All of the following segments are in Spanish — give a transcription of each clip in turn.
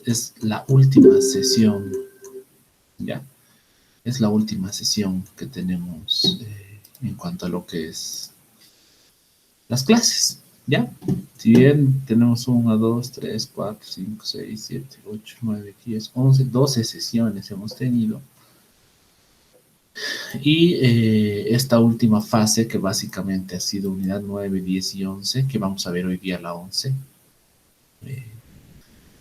es la última sesión, ¿ya? Es la última sesión que tenemos en cuanto a lo que es las clases, ¿ya? Si bien tenemos 1, 2, 3, 4, 5, 6, 7, 8, 9, 10, 11, 12 sesiones hemos tenido. Y esta última fase, que básicamente ha sido unidad 9, 10 y 11, que vamos a ver hoy día la 11,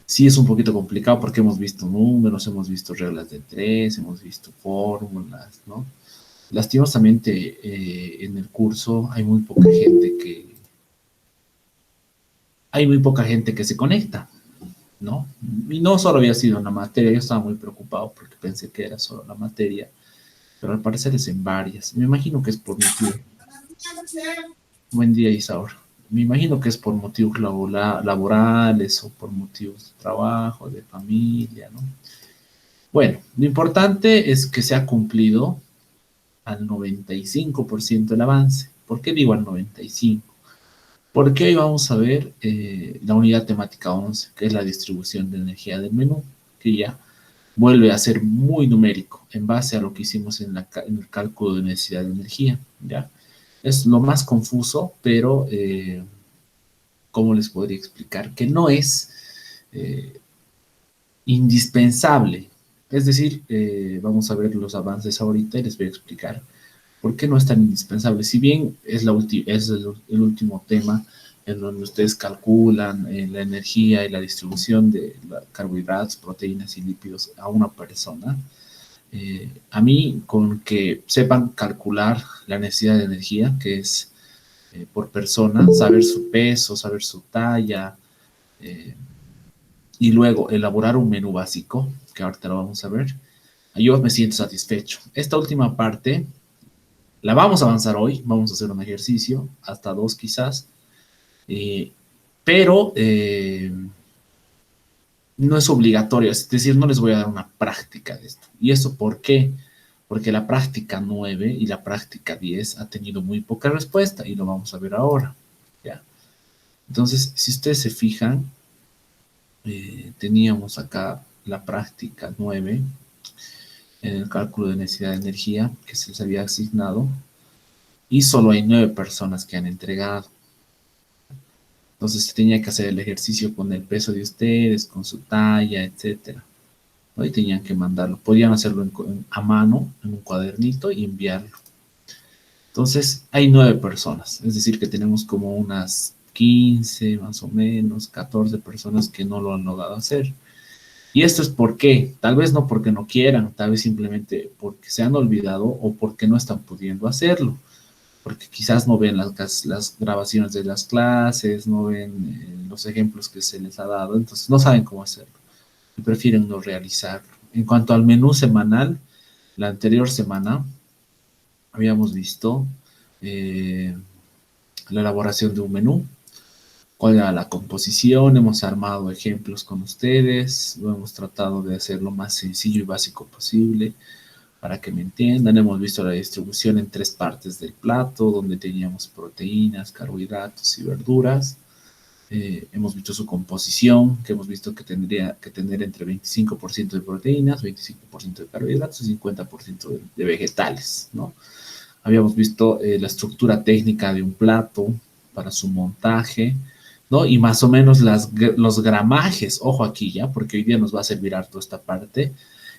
sí es un poquito complicado porque hemos visto números, hemos visto reglas de tres, hemos visto fórmulas, ¿no? Lastimosamente en el curso hay muy poca gente que se conecta, ¿no? Y no solo había sido una materia, yo estaba muy preocupado porque pensé que era solo la materia, pero al parecer es en varias. Me imagino que es por motivo. Buen día, Isaur. Me imagino que es por motivos laborales o por motivos de trabajo, de familia, ¿no? Bueno, lo importante es que se ha cumplido al 95% el avance. ¿Por qué digo al 95%? Porque hoy vamos a ver la unidad temática 11, que es la distribución de energía del menú, que ya vuelve a ser muy numérico en base a lo que hicimos en el cálculo de necesidad de energía, ¿ya? Es lo más confuso, pero ¿cómo les podría explicar? Que no es eh, indispensable. Es decir, vamos a ver los avances ahorita y les voy a explicar por qué no es tan indispensable. Si bien es, es el último tema en donde ustedes calculan la energía y la distribución de carbohidratos, proteínas y lípidos a una persona, a mí con que sepan calcular la necesidad de energía, que es por persona, saber su peso, saber su talla, eh, y luego elaborar un menú básico, que ahorita lo vamos a ver, yo me siento satisfecho. Esta última parte la vamos a avanzar hoy, vamos a hacer un ejercicio, hasta dos quizás, eh, pero no es obligatorio, es decir, no les voy a dar una práctica de esto. ¿Y eso por qué? Porque la práctica 9 y la práctica 10 ha tenido muy poca respuesta y lo vamos a ver ahora. ¿Ya? Entonces, si ustedes se fijan, teníamos acá la práctica 9 en el cálculo de necesidad de energía que se les había asignado y solo hay 9 personas que han entregado. Entonces se tenía que hacer el ejercicio con el peso de ustedes, con su talla, etcétera, ¿no? Y tenían que mandarlo. Podían hacerlo a mano, en un cuadernito y enviarlo. Entonces hay 9 personas, es decir, que tenemos como unas 15, más o menos, 14 personas que no lo han logrado hacer. Y esto es por qué, tal vez no porque no quieran, tal vez simplemente porque se han olvidado o porque no están pudiendo hacerlo, porque quizás no ven las grabaciones de las clases, no ven los ejemplos que se les ha dado, entonces no saben cómo hacerlo y prefieren no realizarlo. En cuanto al menú semanal, la anterior semana habíamos visto eh, la elaboración de un menú, cuál era la composición, hemos armado ejemplos con ustedes, lo hemos tratado de hacer lo más sencillo y básico posible para que me entiendan. Hemos visto la distribución en tres partes del plato, donde teníamos proteínas, carbohidratos y verduras. Hemos visto su composición, que hemos visto que tendría que tener entre 25% de proteínas, 25% de carbohidratos y 50% de vegetales, ¿no? Habíamos visto la estructura técnica de un plato para su montaje, ¿no? Y más o menos los gramajes, ojo aquí ya, porque hoy día nos va a servir harto esta parte,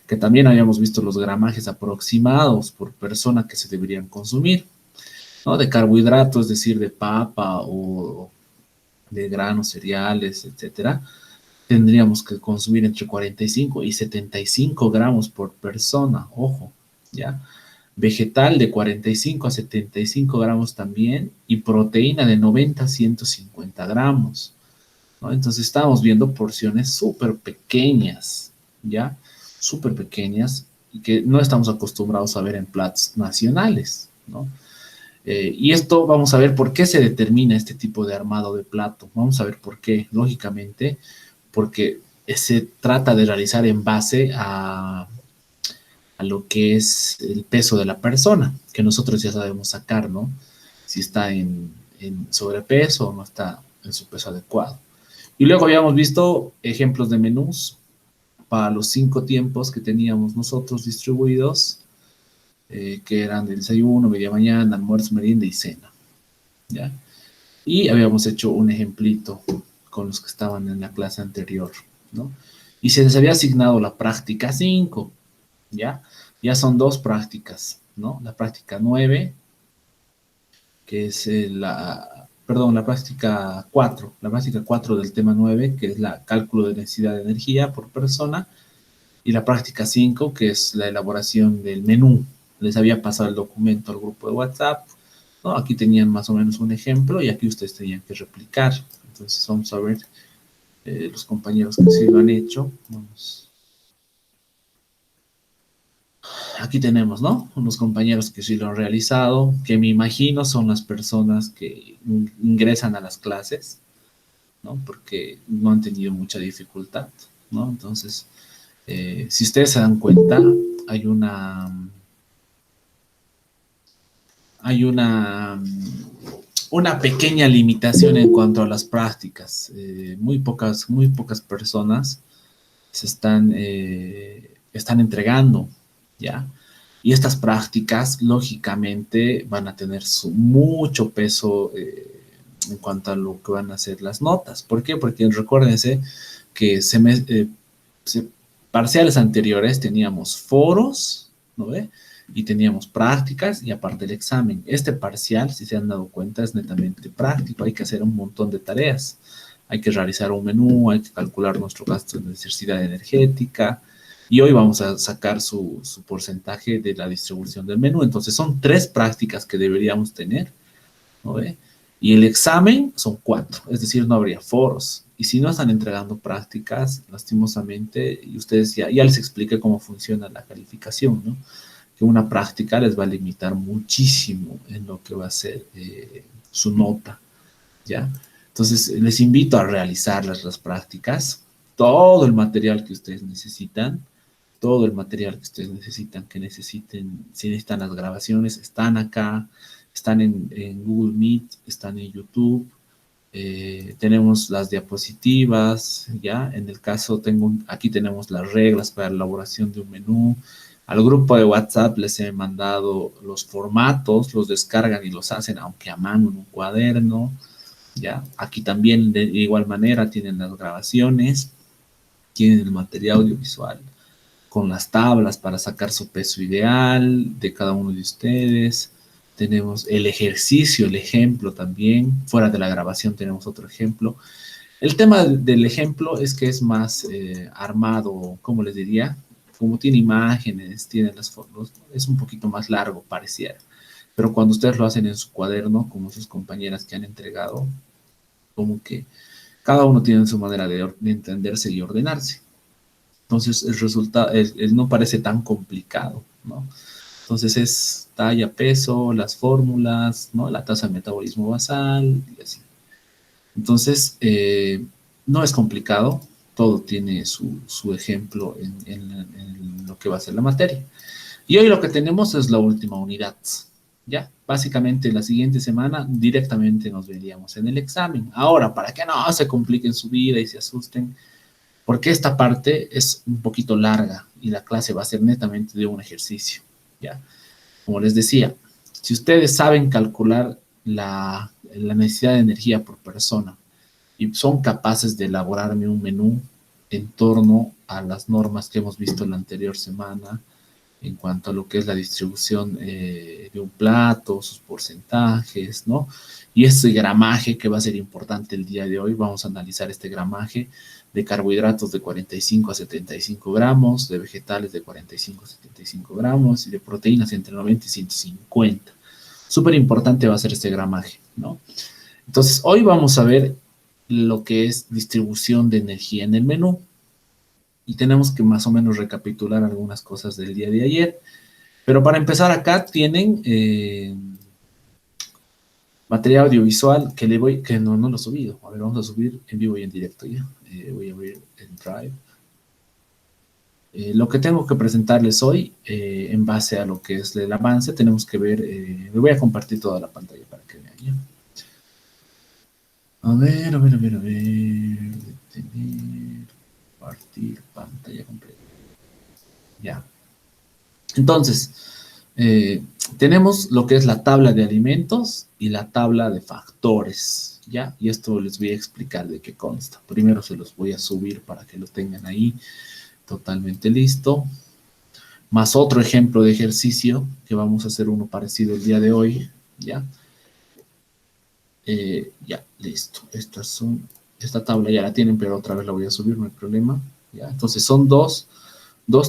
que también habíamos visto los gramajes aproximados por persona que se deberían consumir, ¿no? De carbohidratos, es decir, de papa o de granos, cereales, etcétera, tendríamos que consumir entre 45 y 75 gramos por persona, ojo, ¿ya? Vegetal de 45 a 75 gramos también y proteína de 90 a 150 gramos, ¿no? Entonces estamos viendo porciones súper pequeñas, ¿ya? Súper pequeñas y que no estamos acostumbrados a ver en platos nacionales, ¿no? Y esto vamos a ver por qué se determina este tipo de armado de plato. Vamos a ver por qué, lógicamente, porque se trata de realizar en base a lo que es el peso de la persona, que nosotros ya sabemos sacar, ¿no? Si está en sobrepeso o no está en su peso adecuado. Y luego habíamos visto ejemplos de menús para los 5 tiempos que teníamos nosotros distribuidos, que eran de desayuno, media mañana, almuerzo, merienda y cena, ¿ya? Y habíamos hecho un ejemplito con los que estaban en la clase anterior, ¿no? Y se les había asignado la práctica 5, ¿ya? Ya son 2 prácticas, ¿no? La práctica 9, que es la práctica 4 del tema 9, que es la cálculo de densidad de energía por persona, y la práctica 5, que es la elaboración del menú. Les había pasado el documento al grupo de WhatsApp, ¿no? Aquí tenían más o menos un ejemplo y aquí ustedes tenían que replicar. Entonces vamos a ver los compañeros que sí lo han hecho. Vamos. Aquí tenemos, ¿no? Unos compañeros que sí lo han realizado, que me imagino son las personas que ingresan a las clases, ¿no? Porque no han tenido mucha dificultad, ¿no? Entonces, si ustedes se dan cuenta, hay una, hay una pequeña limitación en cuanto a las prácticas. Muy pocas personas están entregando, ¿ya? Y estas prácticas, lógicamente, van a tener mucho peso en cuanto a lo que van a ser las notas. ¿Por qué? Porque recuérdense que parciales anteriores teníamos foros, ¿no ve? Y teníamos prácticas y aparte el examen. Este parcial, si se han dado cuenta, es netamente práctico. Hay que hacer un montón de tareas. Hay que realizar un menú, hay que calcular nuestro gasto de necesidad energética. Y hoy vamos a sacar su porcentaje de la distribución del menú. Entonces son 3 prácticas que deberíamos tener, ¿no ve? Y el examen son 4, es decir, no habría foros. Y si no están entregando prácticas, lastimosamente, y ustedes ya les expliqué cómo funciona la calificación, ¿no? Que una práctica les va a limitar muchísimo en lo que va a ser su nota, ¿ya? Entonces, les invito a realizar las prácticas, todo el material que ustedes necesitan, todo el material que ustedes necesitan, si necesitan las grabaciones, están acá, están en Google Meet, están en YouTube, tenemos las diapositivas, ¿ya? En el caso, aquí tenemos las reglas para la elaboración de un menú. Al grupo de WhatsApp les he mandado los formatos, los descargan y los hacen, aunque a mano en un cuaderno, ¿ya? Aquí también de igual manera tienen las grabaciones, tienen el material audiovisual con las tablas para sacar su peso ideal de cada uno de ustedes. Tenemos el ejercicio, el ejemplo también. Fuera de la grabación tenemos otro ejemplo. El tema del ejemplo es que es más armado, ¿cómo les diría? Como tiene imágenes, tiene las fotos, es un poquito más largo, pareciera. Pero cuando ustedes lo hacen en su cuaderno, como sus compañeras que han entregado, como que cada uno tiene su manera de entenderse y ordenarse. Entonces el resultado no parece tan complicado, ¿no? Entonces es talla, peso, las fórmulas, ¿no? La tasa de metabolismo basal y así. Entonces, no es complicado, todo tiene su ejemplo en lo que va a ser la materia. Y hoy lo que tenemos es la última unidad, ¿ya? Básicamente la siguiente semana directamente nos veríamos en el examen. Ahora, para que no se compliquen su vida y se asusten, porque esta parte es un poquito larga y la clase va a ser netamente de un ejercicio, ¿ya? Como les decía, si ustedes saben calcular la necesidad de energía por persona y son capaces de elaborarme un menú en torno a las normas que hemos visto la anterior semana, en cuanto a lo que es la distribución de un plato, sus porcentajes, ¿no? Y este gramaje que va a ser importante el día de hoy, vamos a analizar este gramaje de carbohidratos de 45 a 75 gramos, de vegetales de 45 a 75 gramos y de proteínas entre 90 y 150. Súper importante va a ser este gramaje, ¿no? Entonces, hoy vamos a ver lo que es distribución de energía en el menú y tenemos que más o menos recapitular algunas cosas del día de ayer. Pero para empezar acá tienen material audiovisual que no lo he subido. A ver, vamos a subir en vivo y en directo ya. Voy a abrir el Drive. Lo que tengo que presentarles hoy, en base a lo que es el avance, tenemos que ver, me voy a compartir toda la pantalla para que vean ya. A ver, a ver, a ver, a ver. Detener, partir, pantalla completa. Ya. Entonces, eh, tenemos lo que es la tabla de alimentos y la tabla de factores, ¿ya? Y esto les voy a explicar de qué consta. Primero se los voy a subir para que lo tengan ahí totalmente listo. Más otro ejemplo de ejercicio, que vamos a hacer uno parecido el día de hoy, ¿ya? Ya, listo. Esta tabla ya la tienen, pero otra vez la voy a subir, no hay problema, ¿ya? Entonces son dos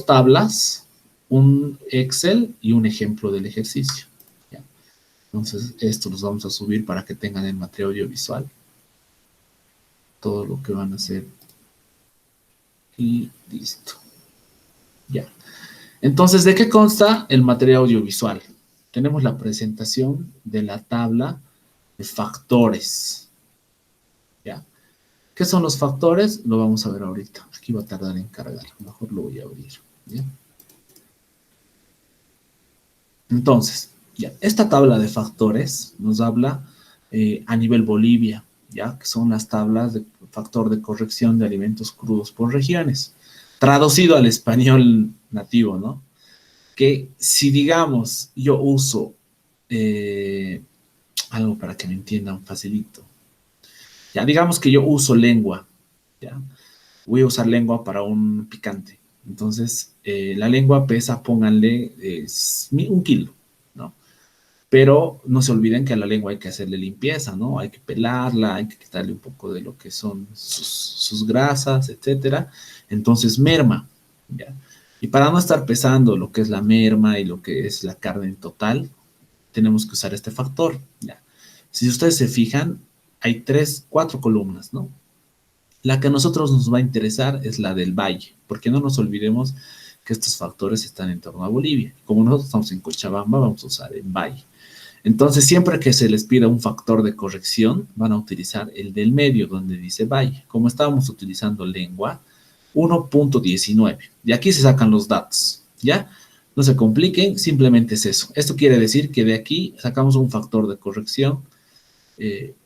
tablas, un Excel y un ejemplo del ejercicio, ¿ya? Entonces, esto los vamos a subir para que tengan el material audiovisual, todo lo que van a hacer y listo, ya. Entonces, ¿de qué consta el material audiovisual? Tenemos la presentación de la tabla de factores, ¿ya? ¿Qué son los factores? Lo vamos a ver ahorita. Aquí va a tardar en cargar, mejor lo voy a abrir, ¿ya? Entonces, ya, esta tabla de factores nos habla a nivel Bolivia, ya que son las tablas de factor de corrección de alimentos crudos por regiones, traducido al español nativo, ¿no? Que si digamos yo uso eh, algo para que me entiendan facilito, ya digamos que yo uso lengua, ya voy a usar lengua para un picante. Entonces, la lengua pesa, pónganle 1 kilo, ¿no? Pero no se olviden que a la lengua hay que hacerle limpieza, ¿no? Hay que pelarla, hay que quitarle un poco de lo que son sus grasas, etcétera. Entonces merma, ¿ya? Y para no estar pesando lo que es la merma y lo que es la carne en total, tenemos que usar este factor, ¿ya? Si ustedes se fijan, hay cuatro columnas, ¿no? La que a nosotros nos va a interesar es la del valle, porque no nos olvidemos que estos factores están en torno a Bolivia. Como nosotros estamos en Cochabamba, vamos a usar el valle. Entonces, siempre que se les pida un factor de corrección, van a utilizar el del medio, donde dice valle. Como estábamos utilizando lengua, 1.19. De aquí se sacan los datos, ¿ya? No se compliquen, simplemente es eso. Esto quiere decir que de aquí sacamos un factor de corrección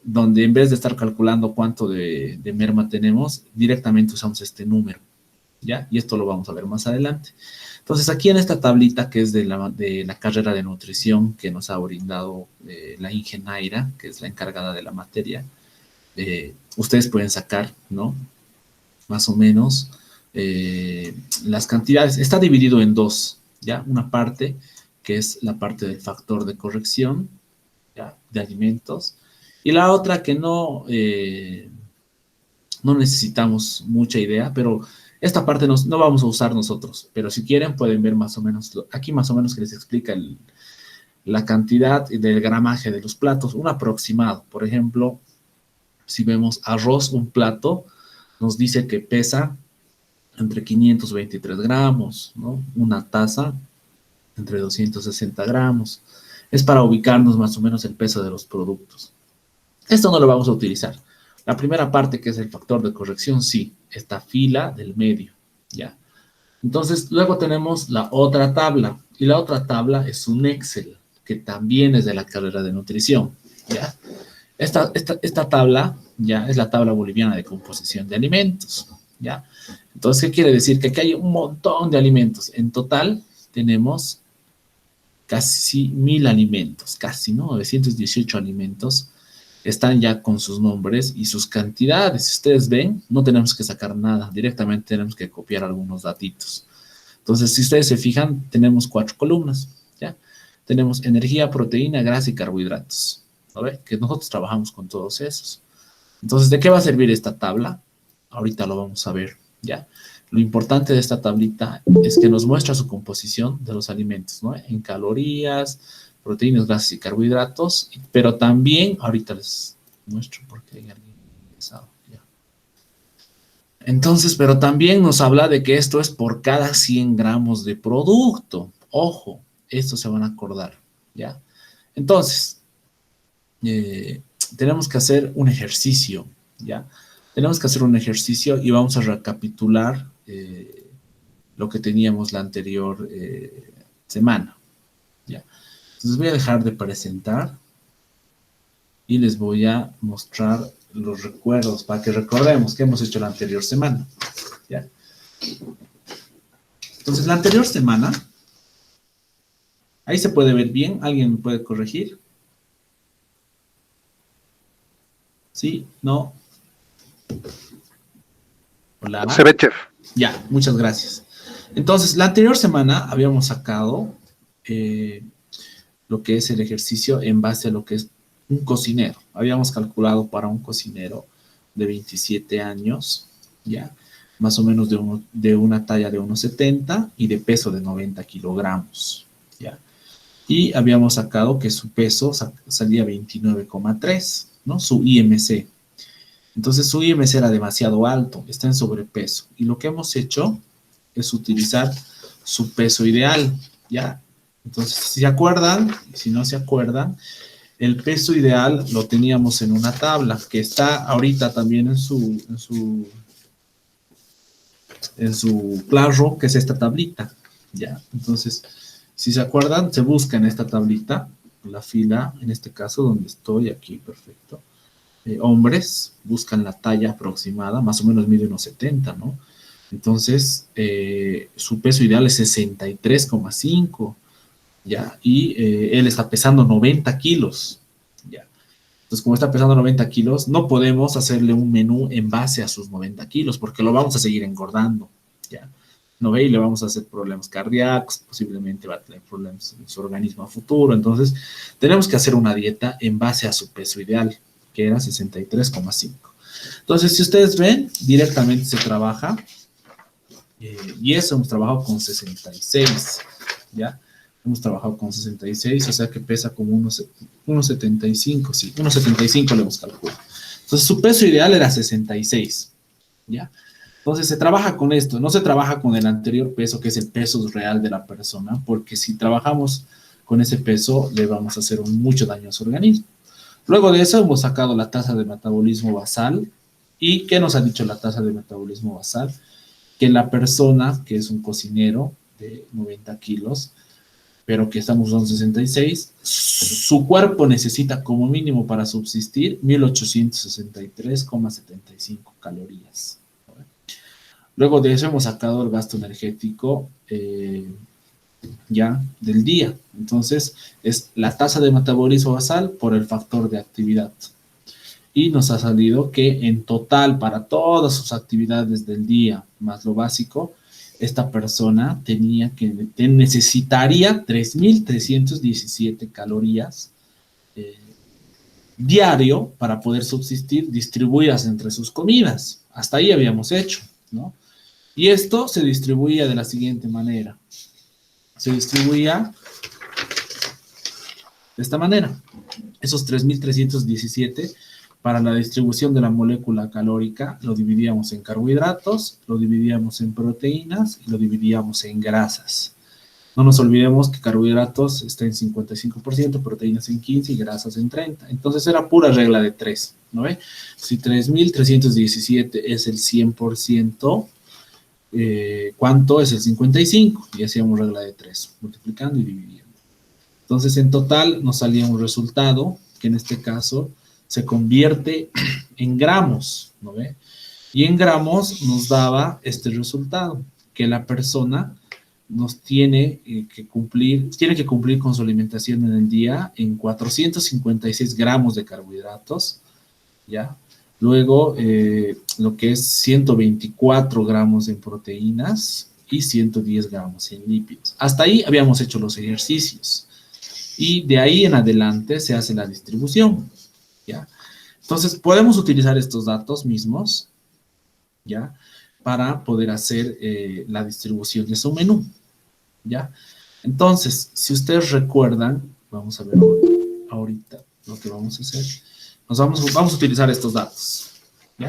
donde en vez de estar calculando cuánto de merma tenemos, directamente usamos este número, ¿ya? Y esto lo vamos a ver más adelante. Entonces, aquí en esta tablita, que es de la carrera de nutrición que nos ha brindado la Ingenaira, que es la encargada de la materia, ustedes pueden sacar, ¿no? Más o menos las cantidades. Está dividido en dos, ¿ya? Una parte que es la parte del factor de corrección, ¿ya? De alimentos, y la otra que no necesitamos mucha idea, pero esta parte no vamos a usar nosotros, pero si quieren pueden ver más o menos, aquí más o menos que les explica la cantidad del gramaje de los platos, un aproximado. Por ejemplo, si vemos arroz, un plato, nos dice que pesa entre 523 gramos, ¿no? Una taza entre 260 gramos. Es para ubicarnos más o menos el peso de los productos. Esto no lo vamos a utilizar. La primera parte, que es el factor de corrección, sí, esta fila del medio, ¿ya? Entonces, luego tenemos la otra tabla, y la otra tabla es un Excel, que también es de la carrera de nutrición, ¿ya? Esta tabla, ya, es la tabla boliviana de composición de alimentos, ¿ya? Entonces, ¿qué quiere decir? Que aquí hay un montón de alimentos. En total, tenemos casi 1000 alimentos, casi, ¿no? 918 alimentos están ya con sus nombres y sus cantidades. Si ustedes ven, no tenemos que sacar nada, directamente tenemos que copiar algunos datitos. Entonces, si ustedes se fijan, tenemos 4 columnas, ¿ya? Tenemos energía, proteína, grasa y carbohidratos, ¿no ve? Que nosotros trabajamos con todos esos. Entonces, ¿de qué va a servir esta tabla? Ahorita lo vamos a ver, ¿ya? Lo importante de esta tablita es que nos muestra su composición de los alimentos, ¿no? En calorías, proteínas, grasas y carbohidratos, pero también, ahorita les muestro porque hay alguien pesado, ya. Entonces, pero también nos habla de que esto es por cada 100 gramos de producto. Ojo, esto se van a acordar, ¿ya? Entonces, eh, tenemos que hacer un ejercicio, ¿ya? Tenemos que hacer un ejercicio y vamos a recapitular lo que teníamos la anterior semana, ¿ya? Entonces voy a dejar de presentar y les voy a mostrar los recuerdos, para que recordemos qué hemos hecho la anterior semana. ¿Ya? Entonces, la anterior semana, ahí se puede ver bien, ¿alguien me puede corregir? ¿Sí? ¿No? Hola. Se ve, chef. Ya, muchas gracias. Entonces, la anterior semana habíamos sacado lo que es el ejercicio en base a lo que es un cocinero. Habíamos calculado para un cocinero de 27 años, ya, más o menos de una talla de 1,70 y de peso de 90 kilogramos, ya. Y habíamos sacado que su peso salía 29,3, ¿no? Su IMC. Entonces su IMC era demasiado alto, está en sobrepeso. Y lo que hemos hecho es utilizar su peso ideal, ¿ya? Entonces, si se acuerdan, si no se acuerdan, el peso ideal lo teníamos en una tabla que está ahorita también en su Classroom, que es esta tablita, ¿ya? Entonces, si se acuerdan, se busca en esta tablita, la fila, en este caso, donde estoy aquí, perfecto. Hombres buscan la talla aproximada, más o menos mide unos 70, ¿no? Entonces, su peso ideal es 63,5, ¿ya? Y él está pesando 90 kilos, ¿ya? Entonces, como está pesando 90 kilos, no podemos hacerle un menú en base a sus 90 kilos, porque lo vamos a seguir engordando, ¿ya? ¿No ve? Y le vamos a hacer problemas cardíacos, posiblemente va a tener problemas en su organismo a futuro. Entonces, tenemos que hacer una dieta en base a su peso ideal, que era 63,5. Entonces, si ustedes ven, directamente se trabaja, y eso hemos trabajado con 66, ¿ya? Hemos trabajado con 66, o sea que pesa como 1,75, sí, 1,75 le hemos calculado. Entonces, su peso ideal era 66, ¿ya? Entonces, se trabaja con esto, no se trabaja con el anterior peso, que es el peso real de la persona, porque si trabajamos con ese peso, le vamos a hacer mucho daño a su organismo. Luego de eso, hemos sacado la tasa de metabolismo basal. ¿Y qué nos ha dicho la tasa de metabolismo basal? Que la persona, que es un cocinero de 90 kilos, pero que estamos usando 66, su cuerpo necesita como mínimo para subsistir 1863,75 calorías. Luego de eso hemos sacado el gasto energético ya del día. Entonces, es la tasa de metabolismo basal por el factor de actividad. Y nos ha salido que en total, para todas sus actividades del día, más lo básico, esta persona necesitaría 3.317 calorías diario para poder subsistir, distribuidas entre sus comidas. Hasta ahí habíamos hecho, ¿no? Y esto se distribuía de la siguiente manera. Se distribuía de esta manera. Esos 3.317 para la distribución de la molécula calórica lo dividíamos en carbohidratos, lo dividíamos en proteínas y lo dividíamos en grasas. No nos olvidemos que carbohidratos está en 55%, proteínas en 15% y grasas en 30%. Entonces era pura regla de 3, ¿no ve? Si 3.317 es el 100%, ¿cuánto es el 55%? Y hacíamos regla de 3, multiplicando y dividiendo. Entonces en total nos salía un resultado que en este caso se convierte en gramos, ¿no ve? Y en gramos nos daba este resultado, que la persona nos tiene que cumplir con su alimentación en el día en 456 gramos de carbohidratos, ¿ya? Luego, lo que es 124 gramos en proteínas y 110 gramos en lípidos. Hasta ahí habíamos hecho los ejercicios. Y de ahí en adelante se hace la distribución, ¿ya? Entonces, podemos utilizar estos datos mismos, ¿ya? Para poder hacer la distribución de su menú, ¿ya? Entonces, si ustedes recuerdan, vamos a ver ahorita lo que vamos a hacer. Vamos a utilizar estos datos, ¿ya?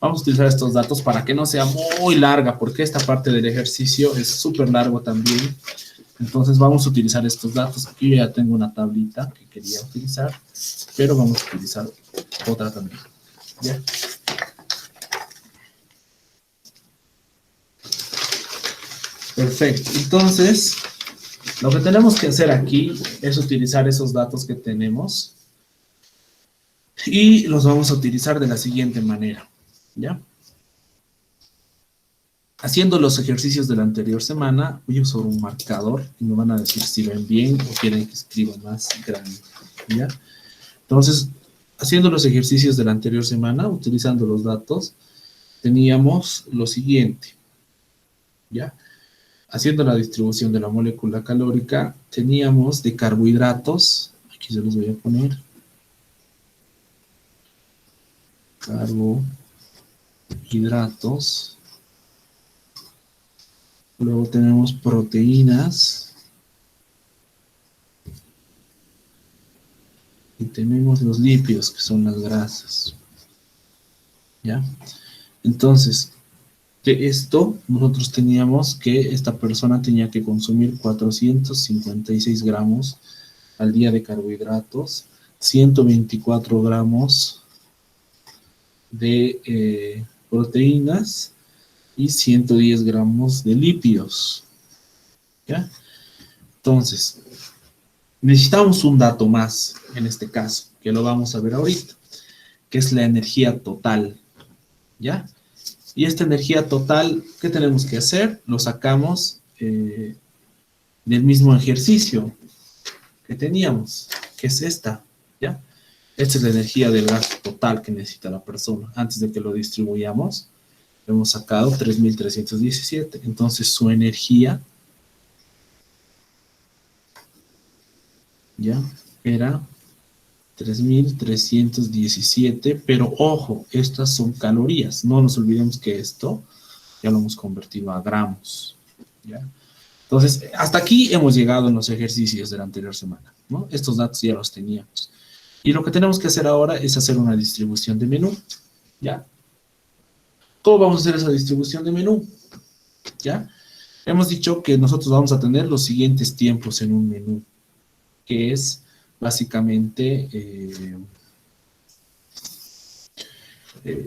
Vamos a utilizar estos datos para que no sea muy larga, porque esta parte del ejercicio es súper largo también. Entonces vamos a utilizar estos datos. Aquí yo ya tengo una tablita que quería utilizar, pero vamos a utilizar otra también, ¿ya? Perfecto. Entonces, lo que tenemos que hacer aquí es utilizar esos datos que tenemos Y los vamos a utilizar de la siguiente manera, ¿ya? Haciendo los ejercicios de la anterior semana, voy a usar un marcador y me van a decir si ven bien o quieren que escriba más grande, ¿ya? Entonces, haciendo los ejercicios de la anterior semana, utilizando los datos, teníamos lo siguiente, ¿ya? Haciendo la distribución de la molécula calórica, teníamos de carbohidratos, aquí se los voy a poner, carbohidratos, luego tenemos proteínas, y tenemos los lípidos, que son las grasas, ¿ya? Entonces, de esto, nosotros teníamos que esta persona tenía que consumir 456 gramos al día de carbohidratos, 124 gramos de proteínas y 110 gramos de lípidos, ¿ya? Entonces, necesitamos un dato más en este caso, que lo vamos a ver ahorita, que es la energía total, ¿ya? Y esta energía total, ¿qué tenemos que hacer? Lo sacamos del mismo ejercicio que teníamos, que es esta, ¿ya? Esta es la energía del gasto total que necesita la persona. Antes de que lo distribuyamos, hemos sacado 3.317. Entonces, su energía, ¿ya? Era 3.317, pero ojo, estas son calorías. No nos olvidemos que esto ya lo hemos convertido a gramos, ¿ya? Entonces, hasta aquí hemos llegado en los ejercicios de la anterior semana, ¿no? Estos datos ya los teníamos. Y lo que tenemos que hacer ahora es hacer una distribución de menú, ¿ya? ¿Cómo vamos a hacer esa distribución de menú? ¿Ya? Hemos dicho que nosotros vamos a tener los siguientes tiempos en un menú, que es básicamente,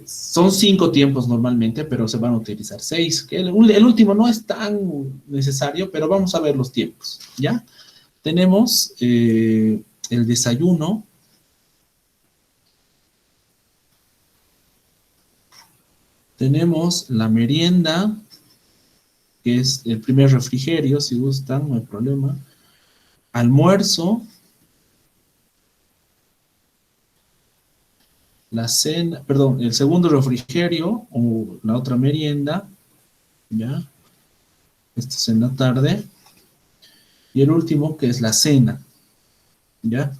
son 5 tiempos normalmente, pero se van a utilizar 6. Que el último no es tan necesario, pero vamos a ver los tiempos, ¿ya? Tenemos el desayuno, tenemos la merienda, que es el primer refrigerio, si gustan, no hay problema. Almuerzo, la cena, perdón, el segundo refrigerio o la otra merienda, ¿ya? Esta es en la tarde. Y el último, que es la cena, ¿ya?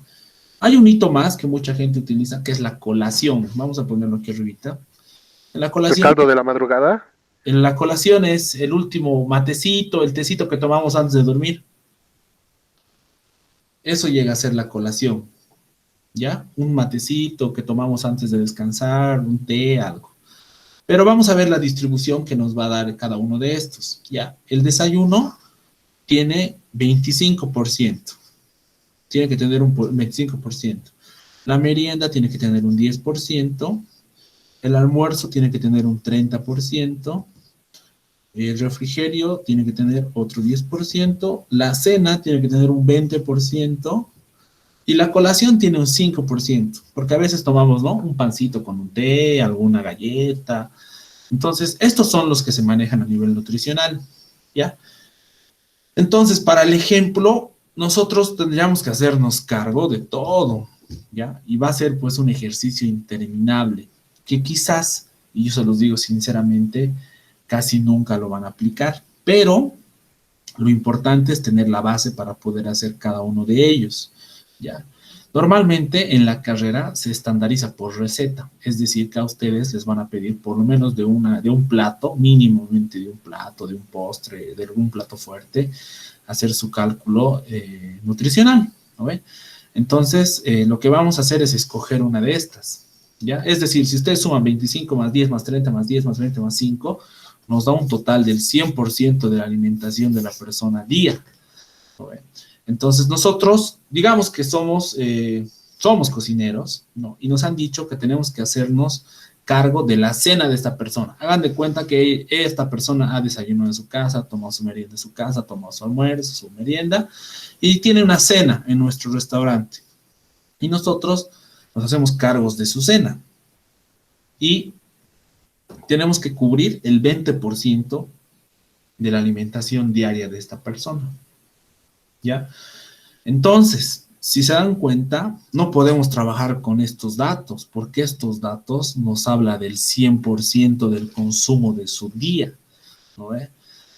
Hay un hito más que mucha gente utiliza, que es la colación. Vamos a ponerlo aquí arribita. En la El colación, caldo de la madrugada. en la colación es el último matecito, el tecito que tomamos antes de dormir. Eso llega a ser la colación, ¿ya? Un matecito que tomamos antes de descansar, un té, algo. Pero vamos a ver la distribución que nos va a dar cada uno de estos, ¿ya? El desayuno tiene 25%. Tiene que tener un 25%. La merienda tiene que tener un 10%. El almuerzo tiene que tener un 30%. El refrigerio tiene que tener otro 10%. La cena tiene que tener un 20%. Y la colación tiene un 5%. Porque a veces tomamos, ¿no? Un pancito con un té, alguna galleta. Entonces, estos son los que se manejan a nivel nutricional, ¿ya? Entonces, para el ejemplo, nosotros tendríamos que hacernos cargo de todo, ¿ya? Y va a ser pues un ejercicio interminable, que quizás, y yo se los digo sinceramente, casi nunca lo van a aplicar, pero lo importante es tener la base para poder hacer cada uno de ellos, ¿ya? Normalmente en la carrera se estandariza por receta, es decir, que a ustedes les van a pedir por lo menos de un plato, mínimamente de un plato, de un postre, de algún plato fuerte, hacer su cálculo nutricional, ¿no ve? Entonces, lo que vamos a hacer es escoger una de estas, ¿ya? Es decir, si ustedes suman 25 más 10 más 30 más 10 más 20 más 5, nos da un total del 100% de la alimentación de la persona al día, ¿no ve? Entonces nosotros, digamos que somos cocineros, ¿no? Y nos han dicho que tenemos que hacernos cargo de la cena de esta persona. Hagan de cuenta que esta persona ha desayunado en su casa, ha tomado su merienda en su casa, ha tomado su almuerzo, su merienda, y tiene una cena en nuestro restaurante. Y nosotros nos hacemos cargos de su cena. Y tenemos que cubrir el 20% de la alimentación diaria de esta persona. ¿Ya? Entonces, si se dan cuenta, no podemos trabajar con estos datos, porque estos datos nos habla del 100% del consumo de su día, ¿no ve?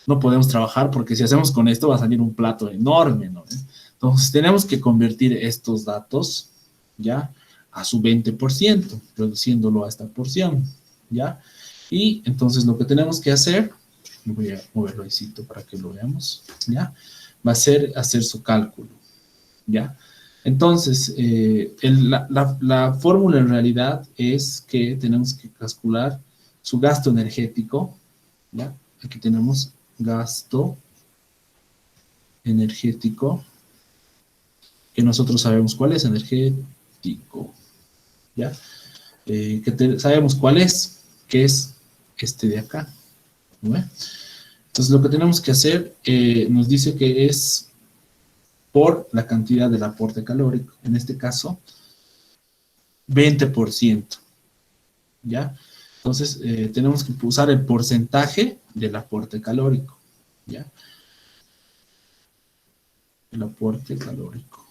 No podemos trabajar porque si hacemos con esto va a salir un plato enorme, ¿no ve? Entonces, tenemos que convertir estos datos, ¿ya? A su 20%, reduciéndolo a esta porción, ¿ya? Y entonces lo que tenemos que hacer, voy a moverlo ahí para que lo veamos, ¿ya? Va a ser hacer su cálculo, ¿ya? Entonces, la fórmula en realidad es que tenemos que calcular su gasto energético, ¿ya? Aquí tenemos gasto energético, que nosotros sabemos cuál es energético, ¿ya? Sabemos cuál es, que es este de acá, ¿no? Entonces, lo que tenemos que hacer nos dice que es por la cantidad del aporte calórico, en este caso, 20%, ¿ya? Entonces, tenemos que usar el porcentaje del aporte calórico, ¿ya? El aporte calórico.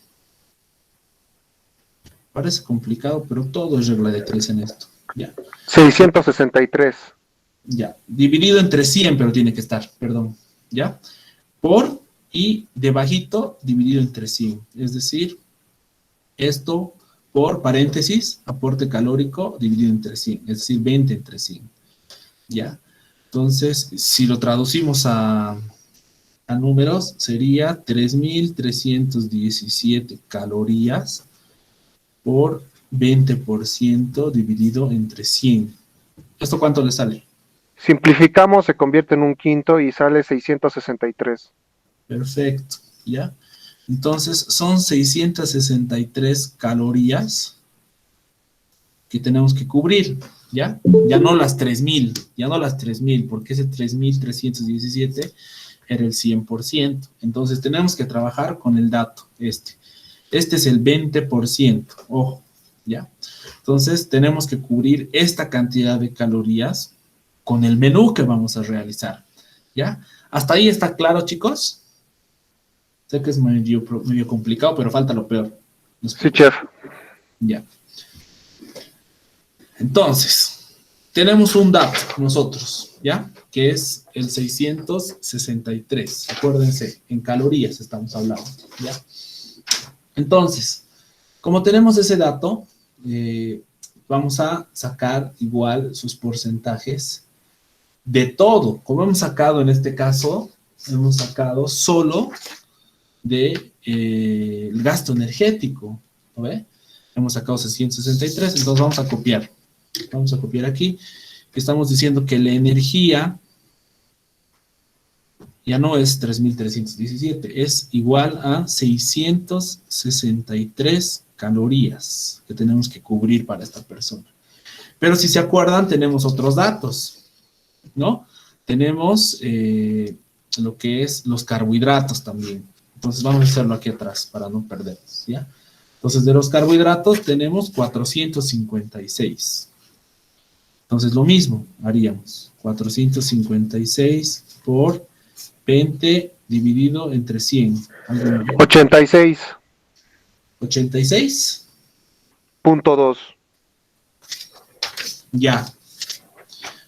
Parece complicado, pero todo es regla de 3 en esto, ¿ya? 663. Ya, dividido entre 100, pero tiene que estar, perdón, ¿ya? Por, y debajito, dividido entre 100, es decir, esto por paréntesis, aporte calórico dividido entre 100, es decir, 20 entre 100, ¿ya? Entonces, si lo traducimos a números, sería 3.317 calorías por 20% dividido entre 100. ¿Esto cuánto le sale? Simplificamos, se convierte en un quinto y sale 663. Perfecto, ¿ya? Entonces, son 663 calorías que tenemos que cubrir, ¿ya? Ya no las 3.000, ya no las 3.000, porque ese 3.317 era el 100%. Entonces, tenemos que trabajar con el dato, este. Este es el 20%, ojo, ¿ya? Entonces, tenemos que cubrir esta cantidad de calorías con el menú que vamos a realizar, ¿ya? ¿Hasta ahí está claro, chicos? Sé que es medio complicado, pero falta lo peor. No se Sí, preocupen. chef. Ya. Entonces, tenemos un dato nosotros, ¿ya? Que es el 663. Acuérdense, en calorías estamos hablando, ¿ya? Entonces, como tenemos ese dato, vamos a sacar igual sus porcentajes de todo. Como hemos sacado en este caso, hemos sacado solo de el gasto energético, ¿no ve? Hemos sacado 663, entonces vamos a copiar. Vamos a copiar aquí, que estamos diciendo que la energía ya no es 3.317, es igual a 663 calorías que tenemos que cubrir para esta persona. Pero si se acuerdan, tenemos otros datos, ¿no? Tenemos lo que es los carbohidratos también. Entonces vamos a hacerlo aquí atrás para no perdernos, ¿ya? Entonces de los carbohidratos tenemos 456. Entonces lo mismo haríamos, 456 por 20 dividido entre 100. 86. 86.2. Ya.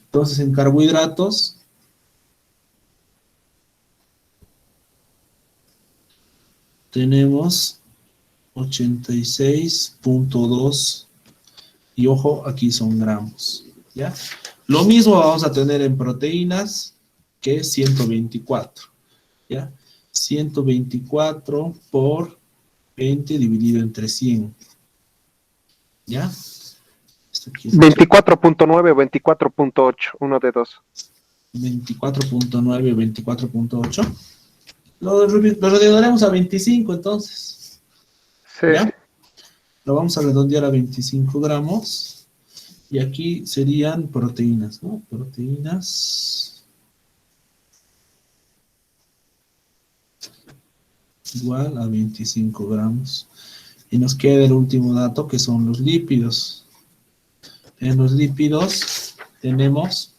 Entonces en carbohidratos tenemos 86.2 y ojo, aquí son gramos, ¿ya? Lo mismo vamos a tener en proteínas, que es 124, ¿ya? 124 por 20 dividido entre 100, ¿ya? Esto aquí es 24.9 o 24.8, uno de dos. 24.9 o 24.8. Lo redondearemos a 25 entonces, Sí. ¿ya? Lo vamos a redondear a 25 gramos. Y aquí serían proteínas, ¿no? Proteínas igual a 25 gramos. Y nos queda el último dato, que son los lípidos. En los lípidos tenemos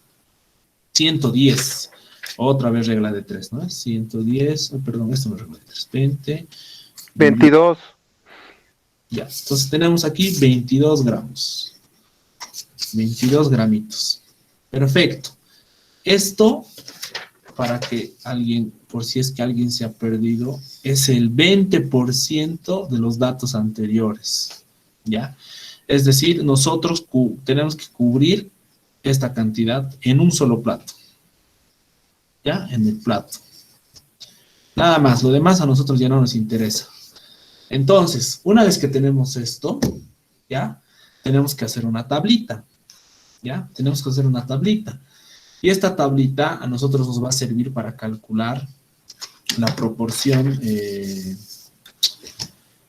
110. Otra vez regla de 3, ¿no? 110, perdón, esto no es regla de 3. 20. 22. Ya, entonces tenemos aquí 22 gramos. 22 gramitos. Perfecto. Esto, para que alguien, por si es que alguien se ha perdido, es el 20% de los datos anteriores. ¿Ya? Es decir, nosotros tenemos que cubrir esta cantidad en un solo plato. ¿Ya? En el plato. Nada más, lo demás a nosotros ya no nos interesa. Entonces, una vez que tenemos esto, ¿ya? Tenemos que hacer una tablita, ¿ya? Tenemos que hacer una tablita. Y esta tablita a nosotros nos va a servir para calcular la proporción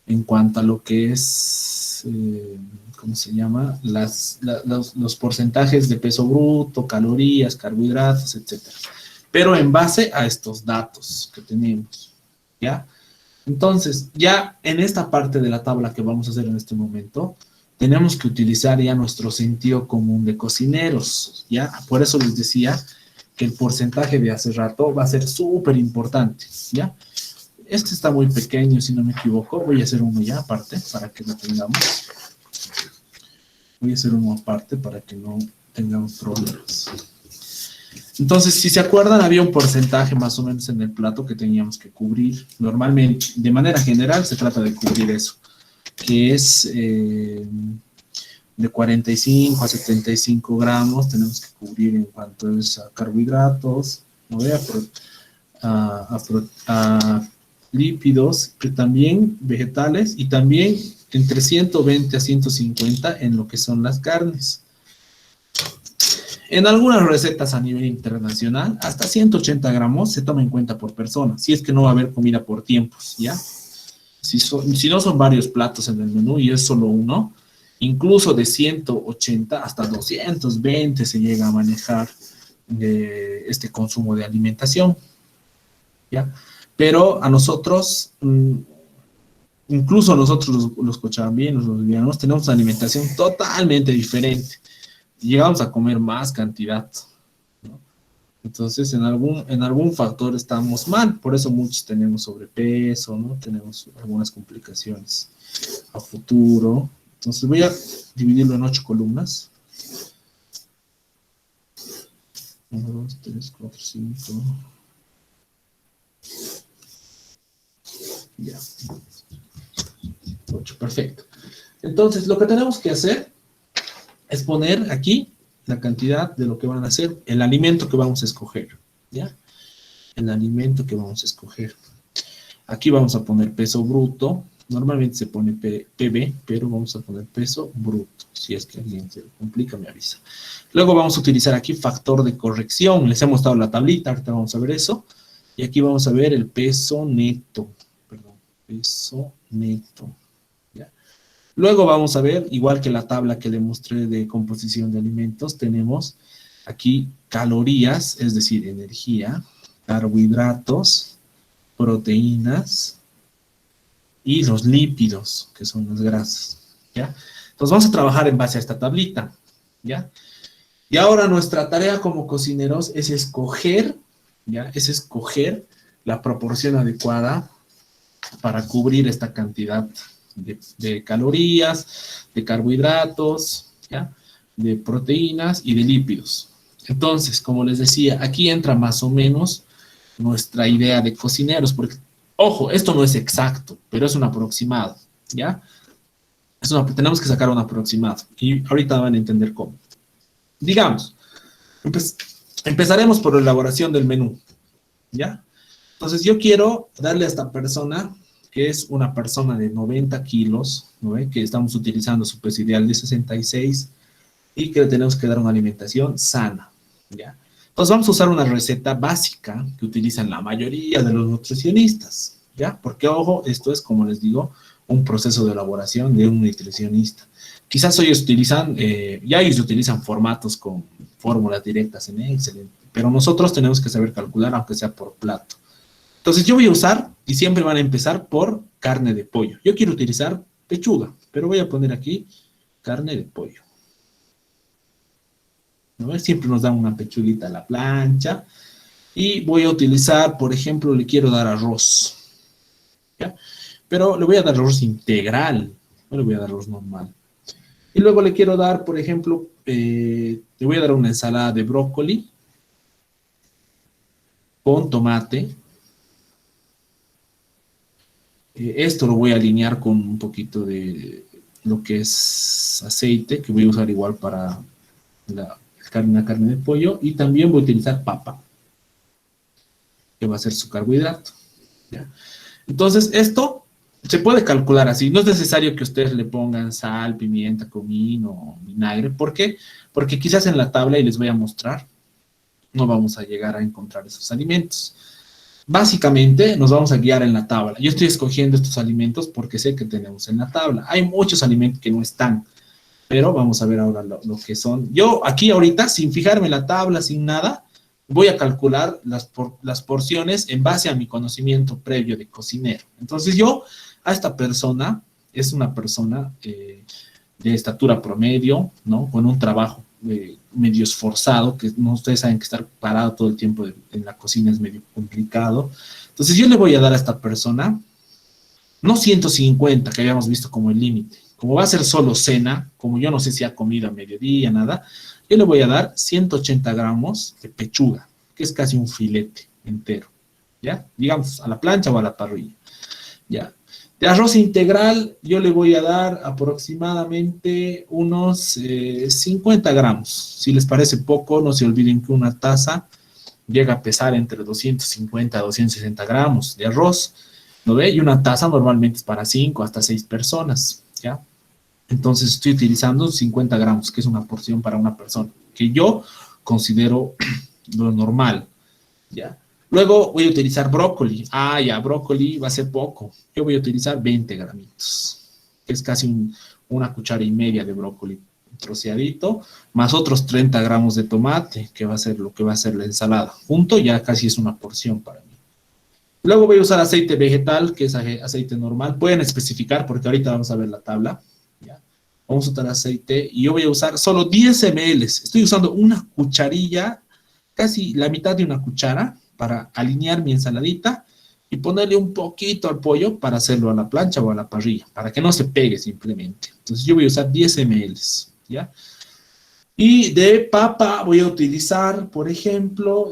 en cuanto a lo que es, ¿cómo se llama? Los porcentajes de peso bruto, calorías, carbohidratos, etcétera. Pero en base a estos datos que tenemos, ¿ya? Entonces, ya en esta parte de la tabla que vamos a hacer en este momento, tenemos que utilizar ya nuestro sentido común de cocineros, ¿ya? Por eso les decía que el porcentaje de hace rato va a ser súper importante, ¿ya? Este está muy pequeño, si no me equivoco. Voy a hacer uno ya aparte para que lo tengamos. Voy a hacer uno aparte para que no tengamos problemas. Entonces, si se acuerdan, había un porcentaje más o menos en el plato que teníamos que cubrir. Normalmente, de manera general, se trata de cubrir eso, que es de 45 a 75 gramos. Tenemos que cubrir en cuanto es a carbohidratos, ¿no? a lípidos, que también vegetales, y también entre 120 a 150 en lo que son las carnes. En algunas recetas a nivel internacional, hasta 180 gramos se toma en cuenta por persona, si es que no va a haber comida por tiempos, ¿ya? Si no son varios platos en el menú y es solo uno, incluso de 180 hasta 220 se llega a manejar este consumo de alimentación, ¿ya? Pero a nosotros, incluso nosotros los cochabambinos, los bolivianos, tenemos una alimentación totalmente diferente. Llegamos a comer más cantidad, ¿no? Entonces, en algún factor estamos mal, por eso muchos tenemos sobrepeso, ¿no? Tenemos algunas complicaciones a futuro. Entonces, voy a dividirlo en 8 columnas. 1, 2, 3, 4, 5. Ya. 8, perfecto. Entonces, lo que tenemos que hacer es poner aquí la cantidad de lo que van a hacer, el alimento que vamos a escoger, ¿ya? El alimento que vamos a escoger. Aquí vamos a poner peso bruto. Normalmente se pone PB, pero vamos a poner peso bruto. Si es que alguien se complica, me avisa. Luego vamos a utilizar aquí factor de corrección. Les he mostrado la tablita, ahorita vamos a ver eso. Y aquí vamos a ver el peso neto. Perdón, peso neto. Luego vamos a ver, igual que la tabla que le mostré de composición de alimentos, tenemos aquí calorías, es decir, energía, carbohidratos, proteínas y los lípidos, que son las grasas, ¿ya? Entonces vamos a trabajar en base a esta tablita, ¿ya? Y ahora nuestra tarea como cocineros es escoger, ¿ya? Es escoger la proporción adecuada para cubrir esta cantidad de calorías, de carbohidratos, ¿ya? De proteínas y de lípidos. Entonces, como les decía, aquí entra más o menos nuestra idea de cocineros, porque, ojo, esto no es exacto, pero es un aproximado, ¿ya? Tenemos que sacar un aproximado, y ahorita van a entender cómo. Digamos, empezaremos por la elaboración del menú, ¿ya? Entonces, yo quiero darle a esta persona, que es una persona de 90 kilos, ¿no ve? Que estamos utilizando su peso ideal de 66 y que le tenemos que dar una alimentación sana, ¿ya? Entonces vamos a usar una receta básica que utilizan la mayoría de los nutricionistas, ¿ya? Porque, ojo, esto es, como les digo, un proceso de elaboración de un nutricionista. Quizás ellos utilizan formatos con fórmulas directas en Excel, pero nosotros tenemos que saber calcular, aunque sea por plato. Entonces yo voy a usar, y siempre van a empezar por carne de pollo. Yo quiero utilizar pechuga, pero voy a poner aquí carne de pollo. ¿No? Siempre nos dan una pechuguita a la plancha. Y voy a utilizar, por ejemplo, le quiero dar arroz. ¿Ya? Pero le voy a dar arroz integral, no le voy a dar arroz normal. Y luego le quiero dar, por ejemplo, le voy a dar una ensalada de brócoli con tomate. Esto lo voy a alinear con un poquito de lo que es aceite, que voy a usar igual para la carne de pollo. Y también voy a utilizar papa, que va a ser su carbohidrato. ¿Ya? Entonces, esto se puede calcular así. No es necesario que ustedes le pongan sal, pimienta, comino, vinagre. ¿Por qué? Porque quizás en la tabla, y les voy a mostrar, no vamos a llegar a encontrar esos alimentos. Básicamente nos vamos a guiar en la tabla. Yo estoy escogiendo estos alimentos porque sé que tenemos en la tabla. Hay muchos alimentos que no están, pero vamos a ver ahora lo que son. Yo aquí ahorita, sin fijarme en la tabla, sin nada, voy a calcular las porciones en base a mi conocimiento previo de cocinero. Entonces yo, a esta persona, es una persona de estatura promedio, ¿no? Con un trabajo medio esforzado, que no, ustedes saben que estar parado todo el tiempo en la cocina es medio complicado. Entonces yo le voy a dar a esta persona, no 150, que habíamos visto como el límite, como va a ser solo cena, como yo no sé si ha comido a mediodía, nada, yo le voy a dar 180 gramos de pechuga, que es casi un filete entero, ¿ya? Digamos, a la plancha o a la parrilla, ¿ya? De arroz integral, yo le voy a dar aproximadamente unos 50 gramos. Si les parece poco, no se olviden que una taza llega a pesar entre 250 a 260 gramos de arroz, ¿no ve? Y una taza normalmente es para 5 hasta 6 personas, ¿ya? Entonces estoy utilizando 50 gramos, que es una porción para una persona, que yo considero lo normal, ¿ya? Luego voy a utilizar brócoli. Ah, ya, brócoli va a ser poco. Yo voy a utilizar 20 gramitos, que es casi una cuchara y media de brócoli troceadito, más otros 30 gramos de tomate, que va a ser lo que va a ser la ensalada. Junto ya casi es una porción para mí. Luego voy a usar aceite vegetal, que es aceite normal. Pueden especificar, porque ahorita vamos a ver la tabla. ¿Ya? Vamos a usar aceite y yo voy a usar solo 10 ml. Estoy usando una cucharilla, casi la mitad de una cuchara, para alinear mi ensaladita y ponerle un poquito al pollo para hacerlo a la plancha o a la parrilla, para que no se pegue simplemente. Entonces yo voy a usar 10 ml, ¿ya? Y de papa voy a utilizar, por ejemplo,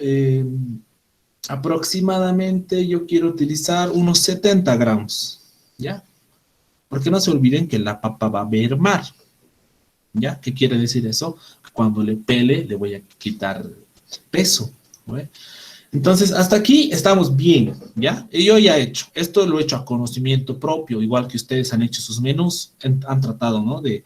aproximadamente yo quiero utilizar unos 70 gramos, ¿ya? Porque no se olviden que la papa va a mermar, ¿ya? ¿Qué quiere decir eso? Cuando le pele le voy a quitar peso, ¿no? Entonces, hasta aquí estamos bien, ¿ya? Y yo ya he hecho, esto lo he hecho a conocimiento propio, igual que ustedes han hecho sus menús, han tratado, ¿no? De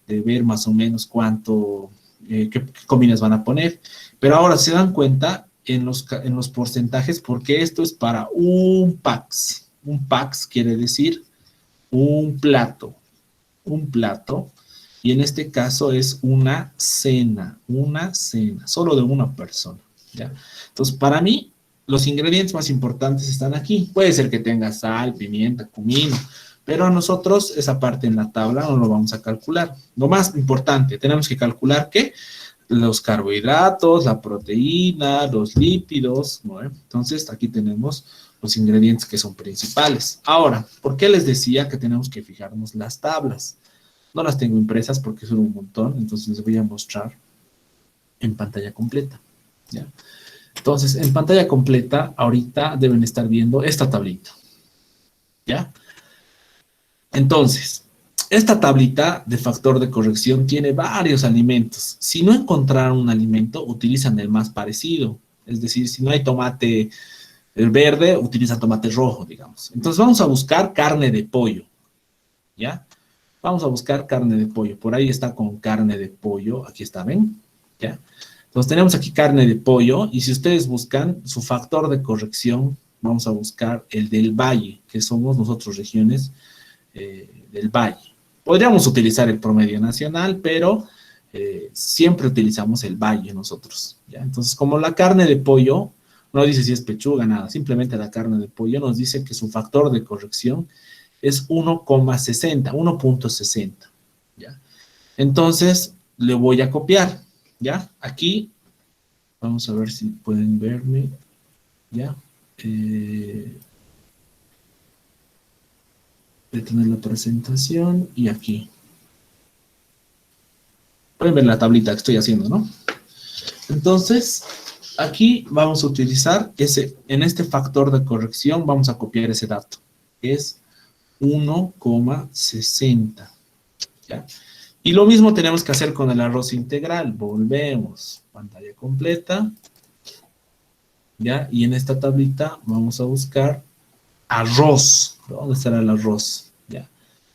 ver más o menos cuánto, qué comidas van a poner, pero ahora se dan cuenta en los porcentajes, porque esto es para un pax. Un pax quiere decir un plato, y en este caso es una cena, solo de una persona, ¿ya? Entonces, para mí, los ingredientes más importantes están aquí. Puede ser que tenga sal, pimienta, comino, pero a nosotros esa parte en la tabla no lo vamos a calcular. Lo más importante, tenemos que calcular que los carbohidratos, la proteína, los lípidos, ¿no? Entonces, aquí tenemos los ingredientes que son principales. Ahora, ¿por qué les decía que tenemos que fijarnos las tablas? No las tengo impresas porque son un montón, entonces les voy a mostrar en pantalla completa, ¿ya? Entonces, en pantalla completa, ahorita deben estar viendo esta tablita, ¿ya? Entonces, esta tablita de factor de corrección tiene varios alimentos. Si no encontraron un alimento, utilizan el más parecido. Es decir, si no hay tomate verde, utilizan tomate rojo, digamos. Entonces, vamos a buscar carne de pollo, ¿ya? Vamos a buscar carne de pollo. Por ahí está con carne de pollo. Aquí está, ¿ven? ¿Ya? Entonces tenemos aquí carne de pollo y si ustedes buscan su factor de corrección, vamos a buscar el del valle, que somos nosotros regiones del valle. Podríamos utilizar el promedio nacional, pero siempre utilizamos el valle nosotros, ¿ya? Entonces, como la carne de pollo no dice si es pechuga, nada, simplemente la carne de pollo nos dice que su factor de corrección es 1,60, 1,60, ¿ya? Entonces, le voy a copiar, ¿ya? Aquí, vamos a ver si pueden verme, ¿ya? Voy a tener la presentación y aquí. Pueden ver la tablita que estoy haciendo, ¿no? Entonces, aquí vamos a utilizar en este factor de corrección, vamos a copiar ese dato, que es 1,60, ¿ya? Y lo mismo tenemos que hacer con el arroz integral. Volvemos, pantalla completa, ¿ya? Y en esta tablita vamos a buscar arroz. ¿Dónde estará el arroz? ¿Ya?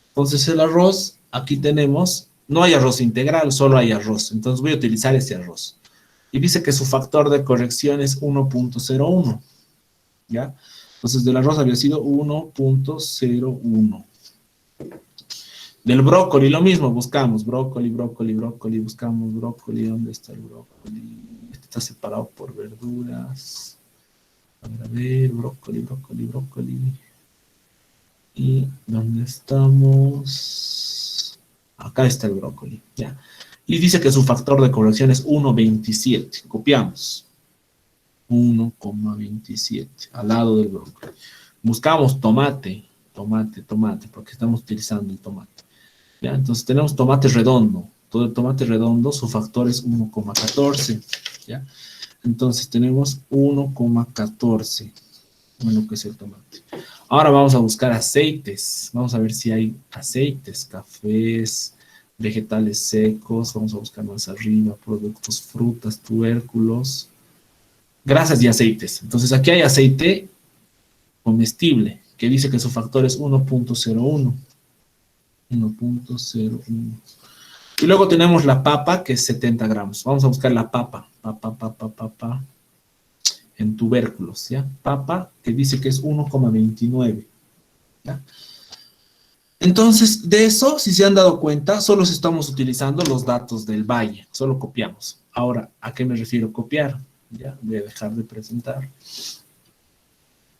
Entonces el arroz, aquí tenemos, no hay arroz integral, solo hay arroz. Entonces voy a utilizar ese arroz. Y dice que su factor de corrección es 1,01, ¿ya? Entonces del arroz había sido 1,01. Del brócoli, lo mismo, buscamos brócoli, brócoli, brócoli, buscamos brócoli. ¿Dónde está el brócoli? Este está separado por verduras. A ver, brócoli, brócoli, brócoli. ¿Y dónde estamos? Acá está el brócoli, ya. Y dice que su factor de corrección es 1,27. Copiamos. 1,27 al lado del brócoli. Buscamos tomate, tomate, tomate, porque estamos utilizando el tomate. ¿Ya? Entonces tenemos tomate redondo. Todo el tomate redondo, su factor es 1,14. ¿Ya? Entonces tenemos 1,14 en lo que es el tomate. Ahora vamos a buscar aceites. Vamos a ver si hay aceites, cafés, vegetales secos. Vamos a buscar más arriba, productos, frutas, tubérculos, grasas y aceites. Entonces aquí hay aceite comestible, que dice que su factor es 1,01. 1,01. Y luego tenemos la papa, que es 70 gramos. Vamos a buscar la papa. Papa. En tubérculos, ¿ya? Papa, que dice que es 1,29. ¿Ya? Entonces, de eso, si se han dado cuenta, solo estamos utilizando los datos del valle. Solo copiamos. Ahora, ¿a qué me refiero copiar? Ya, voy a dejar de presentar.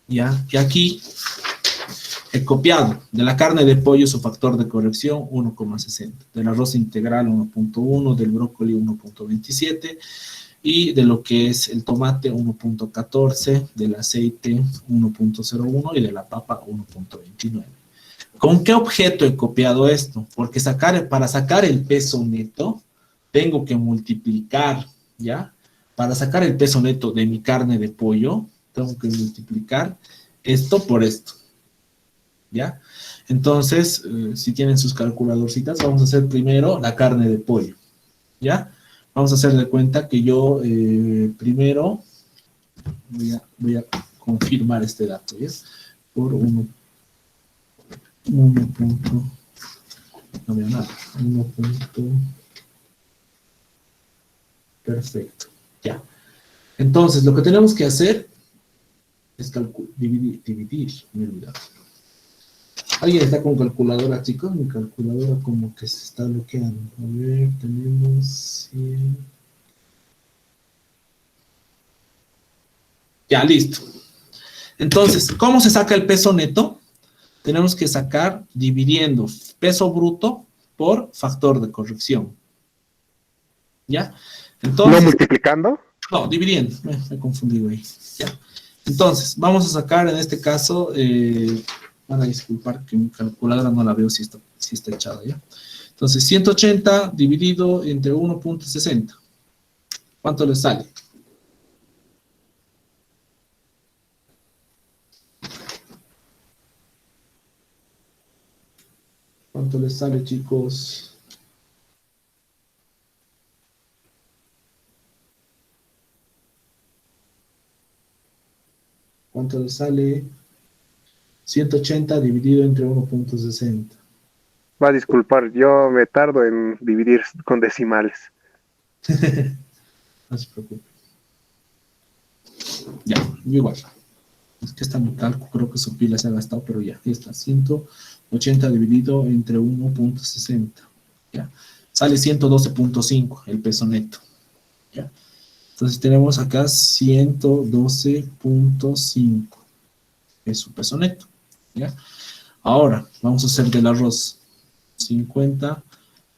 Ya, y aquí he copiado de la carne de pollo su factor de corrección 1,60, del arroz integral 1,1, del brócoli 1,27 y de lo que es el tomate 1,14, del aceite 1,01 y de la papa 1,29. ¿Con qué objeto he copiado esto? Porque para sacar el peso neto tengo que multiplicar, ¿ya? Para sacar el peso neto de mi carne de pollo tengo que multiplicar esto por esto. ¿Ya? Entonces, si tienen sus calculadorcitas, vamos a hacer primero la carne de pollo, ¿ya? Vamos a hacer de cuenta que yo primero voy a confirmar este dato, ¿ya? Por 1 punto, no veo nada, 1 punto, perfecto, ya. Entonces, lo que tenemos que hacer es dividir, me he olvidado. ¿Alguien está con calculadora, chicos? Mi calculadora como que se está bloqueando. A ver, tenemos 100. Ya, listo. Entonces, ¿cómo se saca el peso neto? Tenemos que sacar dividiendo peso bruto por factor de corrección. ¿Ya? Entonces, ¿No multiplicando? No, dividiendo. Me he confundido ahí. ¿Ya? Entonces, vamos a sacar en este caso... van a disculpar que mi calculadora no la veo si está echada, ¿ya? Entonces, 180 dividido entre 1,60. ¿Cuánto le sale? ¿Cuánto le sale, chicos? ¿Cuánto le sale? 180 dividido entre 1,60. Va a disculpar, yo me tardo en dividir con decimales. No se preocupe. Ya, igual. Es que está mi cálculo, creo que su pila se ha gastado, pero ya, ahí está. 180 dividido entre 1,60. Ya. Sale 112,5 el peso neto. Ya. Entonces tenemos acá 112,5 es su peso neto. ¿Ya? Ahora, vamos a hacer del arroz. 50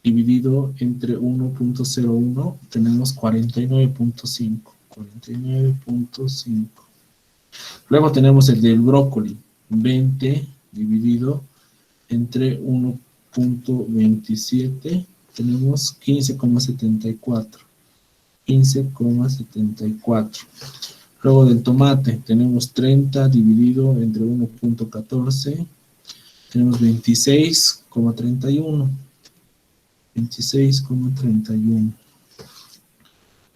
dividido entre 1.01, tenemos 49.5. 49.5. Luego tenemos el del brócoli. 20 dividido entre 1.27, tenemos 15,74. 15,74. Luego del tomate tenemos 30 dividido entre 1.14, tenemos 26,31. 26,31.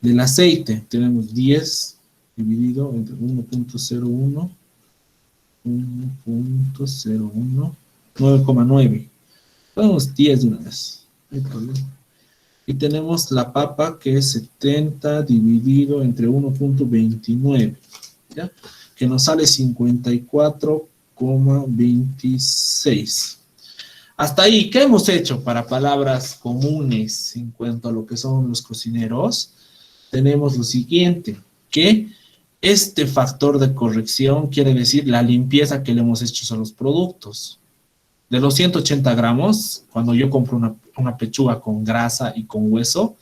Del aceite tenemos 10 dividido entre 1.01, 1.01, 9,9. Vamos 10 de una vez, no hay problema. Y tenemos la papa que es 70 dividido entre 1.29, ¿ya? Que nos sale 54,26. Hasta ahí, ¿qué hemos hecho para palabras comunes en cuanto a lo que son los cocineros? Tenemos lo siguiente, que este factor de corrección quiere decir la limpieza que le hemos hecho a los productos. De los 180 gramos, cuando yo compro una pechuga con grasa y con hueso,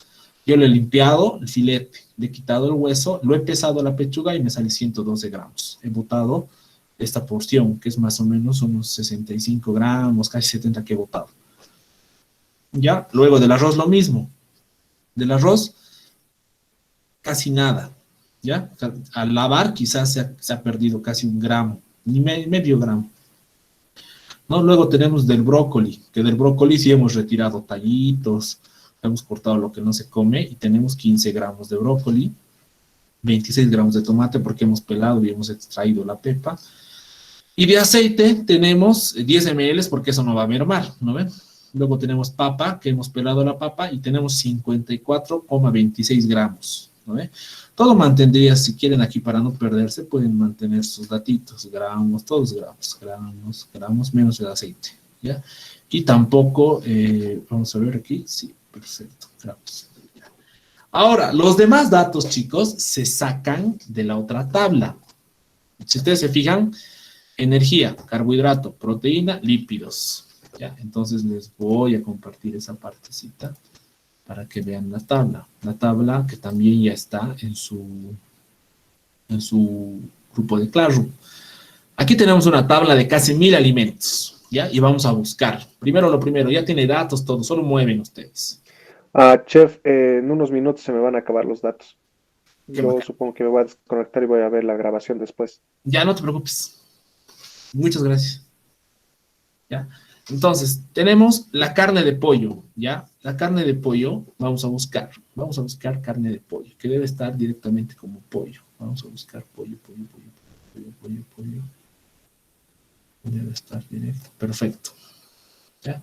yo le he limpiado el filete, le he quitado el hueso, lo he pesado la pechuga y me sale 112 gramos. He botado esta porción, que es más o menos unos 65 gramos, casi 70 que he botado. Ya, luego del arroz lo mismo. Del arroz, casi nada. ¿Ya? Al lavar quizás se ha perdido casi un gramo, ni medio gramo. ¿No? Luego tenemos del brócoli, que del brócoli sí hemos retirado tallitos, hemos cortado lo que no se come y tenemos 15 gramos de brócoli, 26 gramos de tomate porque hemos pelado y hemos extraído la pepa. Y de aceite tenemos 10 ml porque eso no va a mermar, ¿no ven? Luego tenemos papa, que hemos pelado la papa y tenemos 54,26 gramos, ¿no ven? Todo mantendría, si quieren aquí para no perderse, pueden mantener sus datitos, gramos, todos gramos, menos el aceite, ¿ya? Y tampoco, vamos a ver aquí, sí, perfecto, gramos. Ahora, los demás datos, chicos, se sacan de la otra tabla. Si ustedes se fijan, energía, carbohidrato, proteína, lípidos, ¿ya? Entonces les voy a compartir esa partecita para que vean la tabla que también ya está en su grupo de Classroom. Aquí tenemos una tabla de casi 1000 alimentos, ¿ya? Y vamos a buscar. Primero lo primero, ya tiene datos todo, solo mueven ustedes. Chef, en unos minutos se me van a acabar los datos. Qué Yo bacán. supongo que me voy a desconectar y voy a ver la grabación después. Ya no te preocupes. Muchas gracias. ¿Ya? Entonces, tenemos la carne de pollo, ¿ya? La carne de pollo, vamos a buscar carne de pollo, que debe estar directamente como pollo. Vamos a buscar pollo. Debe estar directo, perfecto. ¿Ya?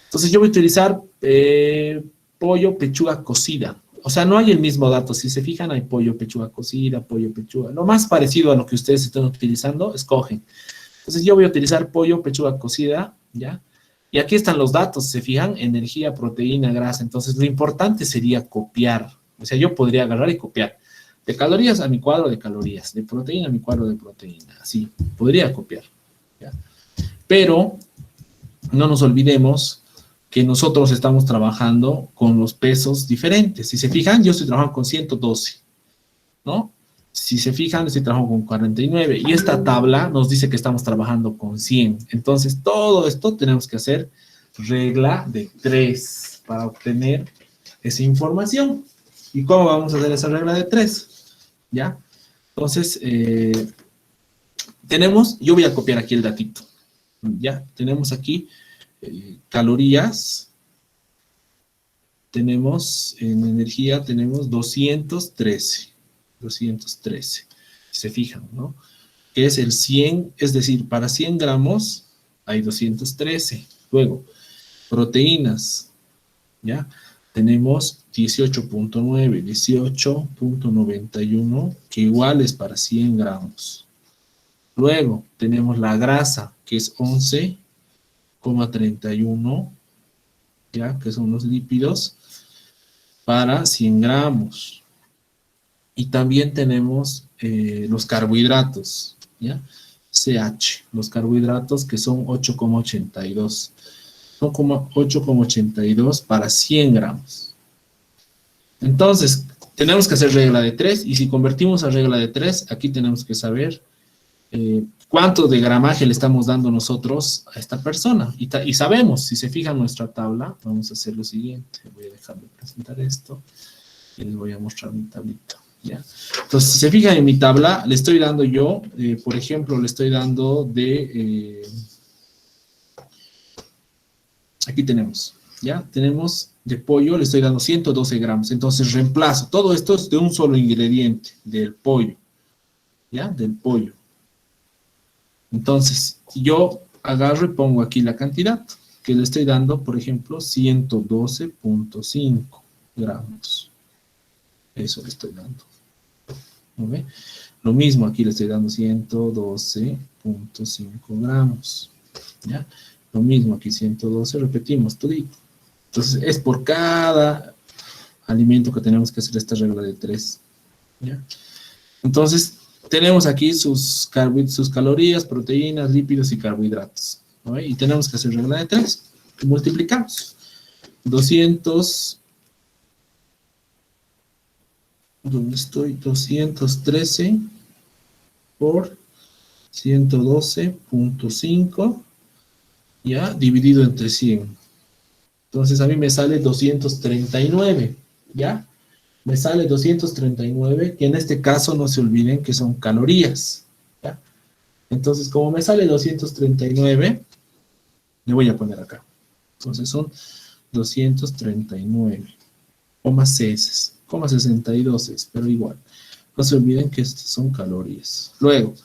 Entonces, yo voy a utilizar pollo, pechuga cocida. O sea, no hay el mismo dato. Si se fijan, hay pollo, pechuga cocida, pollo, pechuga. Lo más parecido a lo que ustedes están utilizando, escogen. Entonces, yo voy a utilizar pollo, pechuga cocida, ¿ya? Y aquí están los datos, ¿se fijan? Energía, proteína, grasa. Entonces, lo importante sería copiar. O sea, yo podría agarrar y copiar. De calorías a mi cuadro de calorías. De proteína a mi cuadro de proteína. Así, podría copiar. ¿Ya? Pero, no nos olvidemos que nosotros estamos trabajando con los pesos diferentes. Si se fijan, yo estoy trabajando con 112, ¿no? Si se fijan, estoy trabajando con 49. Y esta tabla nos dice que estamos trabajando con 100. Entonces, todo esto tenemos que hacer regla de 3 para obtener esa información. ¿Y cómo vamos a hacer esa regla de 3? ¿Ya? Entonces, yo voy a copiar aquí el datito. ¿Ya? Tenemos aquí calorías. Tenemos en energía, tenemos 213. Se fijan, ¿no? Que es el 100, es decir, para 100 gramos hay 213. Luego, proteínas, ¿ya? Tenemos 18.9, 18.91, que igual es para 100 gramos. Luego, tenemos la grasa, que es 11,31, ¿ya? Que son los lípidos, para 100 gramos. Y también tenemos los carbohidratos, ¿ya? CH, los carbohidratos que son 8,82. Son como 8,82 para 100 gramos. Entonces, tenemos que hacer regla de 3, y si convertimos a regla de 3, aquí tenemos que saber cuánto de gramaje le estamos dando nosotros a esta persona. Y sabemos, si se fijan en nuestra tabla, vamos a hacer lo siguiente. Voy a dejar de presentar esto y les voy a mostrar mi tablita. ¿Ya? Entonces, si se fijan en mi tabla, le estoy dando yo, por ejemplo, le estoy dando de... aquí tenemos, ¿ya? Tenemos de pollo, le estoy dando 112 gramos. Entonces, reemplazo. Todo esto es de un solo ingrediente, del pollo. ¿Ya? Del pollo. Entonces, yo agarro y pongo aquí la cantidad que le estoy dando, por ejemplo, 112,5 gramos. Eso le estoy dando. ¿Okay? Lo mismo, aquí le estoy dando 112,5 gramos. ¿Ya? Lo mismo, aquí 112, repetimos, todito. Entonces, es por cada alimento que tenemos que hacer esta regla de 3. ¿Ya? Entonces, tenemos aquí sus calorías, proteínas, lípidos y carbohidratos. ¿No? Y tenemos que hacer regla de 3. Y multiplicamos. 200, ¿dónde estoy? 213 por 112,5, ya, dividido entre 100. Entonces a mí me sale 239, ¿ya? Me sale 239, que en este caso no se olviden que son calorías, ¿ya? Entonces, como me sale 239, le voy a poner acá. Entonces son 239,62, pero igual. No se olviden que estas son calorías. Luego,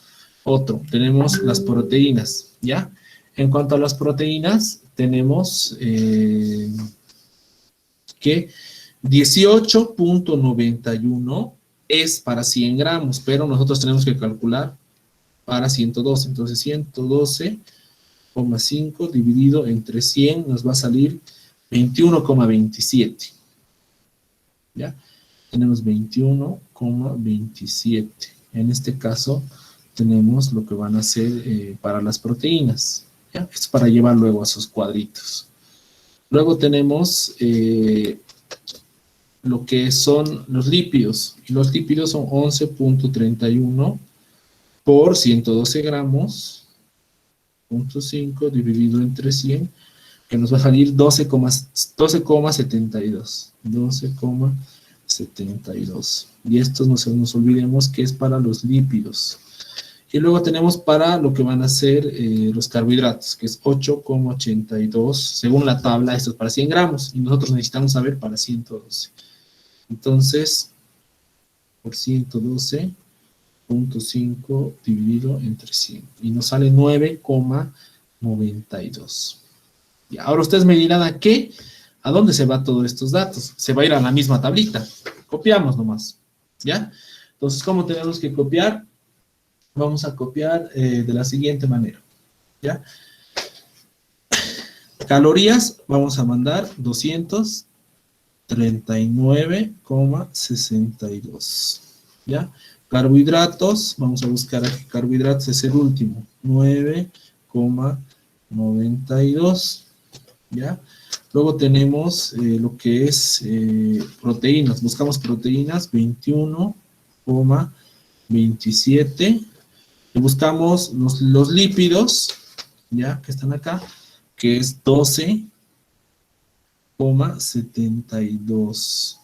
otro, tenemos las proteínas, ¿ya? En cuanto a las proteínas, tenemos que 18,91 es para 100 gramos, pero nosotros tenemos que calcular para 112. Entonces, 112,5 dividido entre 100 nos va a salir 21,27. ¿Ya? Tenemos 21,27. En este caso, tenemos lo que van a ser para las proteínas. ¿Ya? Esto es para llevar luego a sus cuadritos. Luego tenemos lo que son los lípidos. Y los lípidos son 11,31 por 112 gramos, 0,5 dividido entre 100, que nos va a salir 12,72. 12,72. Y estos no se nos olvidemos que es para los lípidos. Y luego tenemos para lo que van a ser los carbohidratos, que es 8,82. Según la tabla, esto es para 100 gramos. Y nosotros necesitamos saber para 112. Entonces, por 112,5 dividido entre 100. Y nos sale 9,92. Y ahora ustedes me dirán ¿a dónde se van todos estos datos? Se va a ir a la misma tablita. Copiamos nomás. ¿Ya? Entonces, ¿cómo tenemos que copiar? Vamos a copiar de la siguiente manera. ¿Ya? Calorías, vamos a mandar 239,62. ¿Ya? Carbohidratos, vamos a buscar aquí, carbohidratos es el último, 9,92. ¿Ya? Luego tenemos lo que es proteínas, buscamos proteínas, 21,27. Y buscamos los lípidos, ya, que están acá, que es 12,72.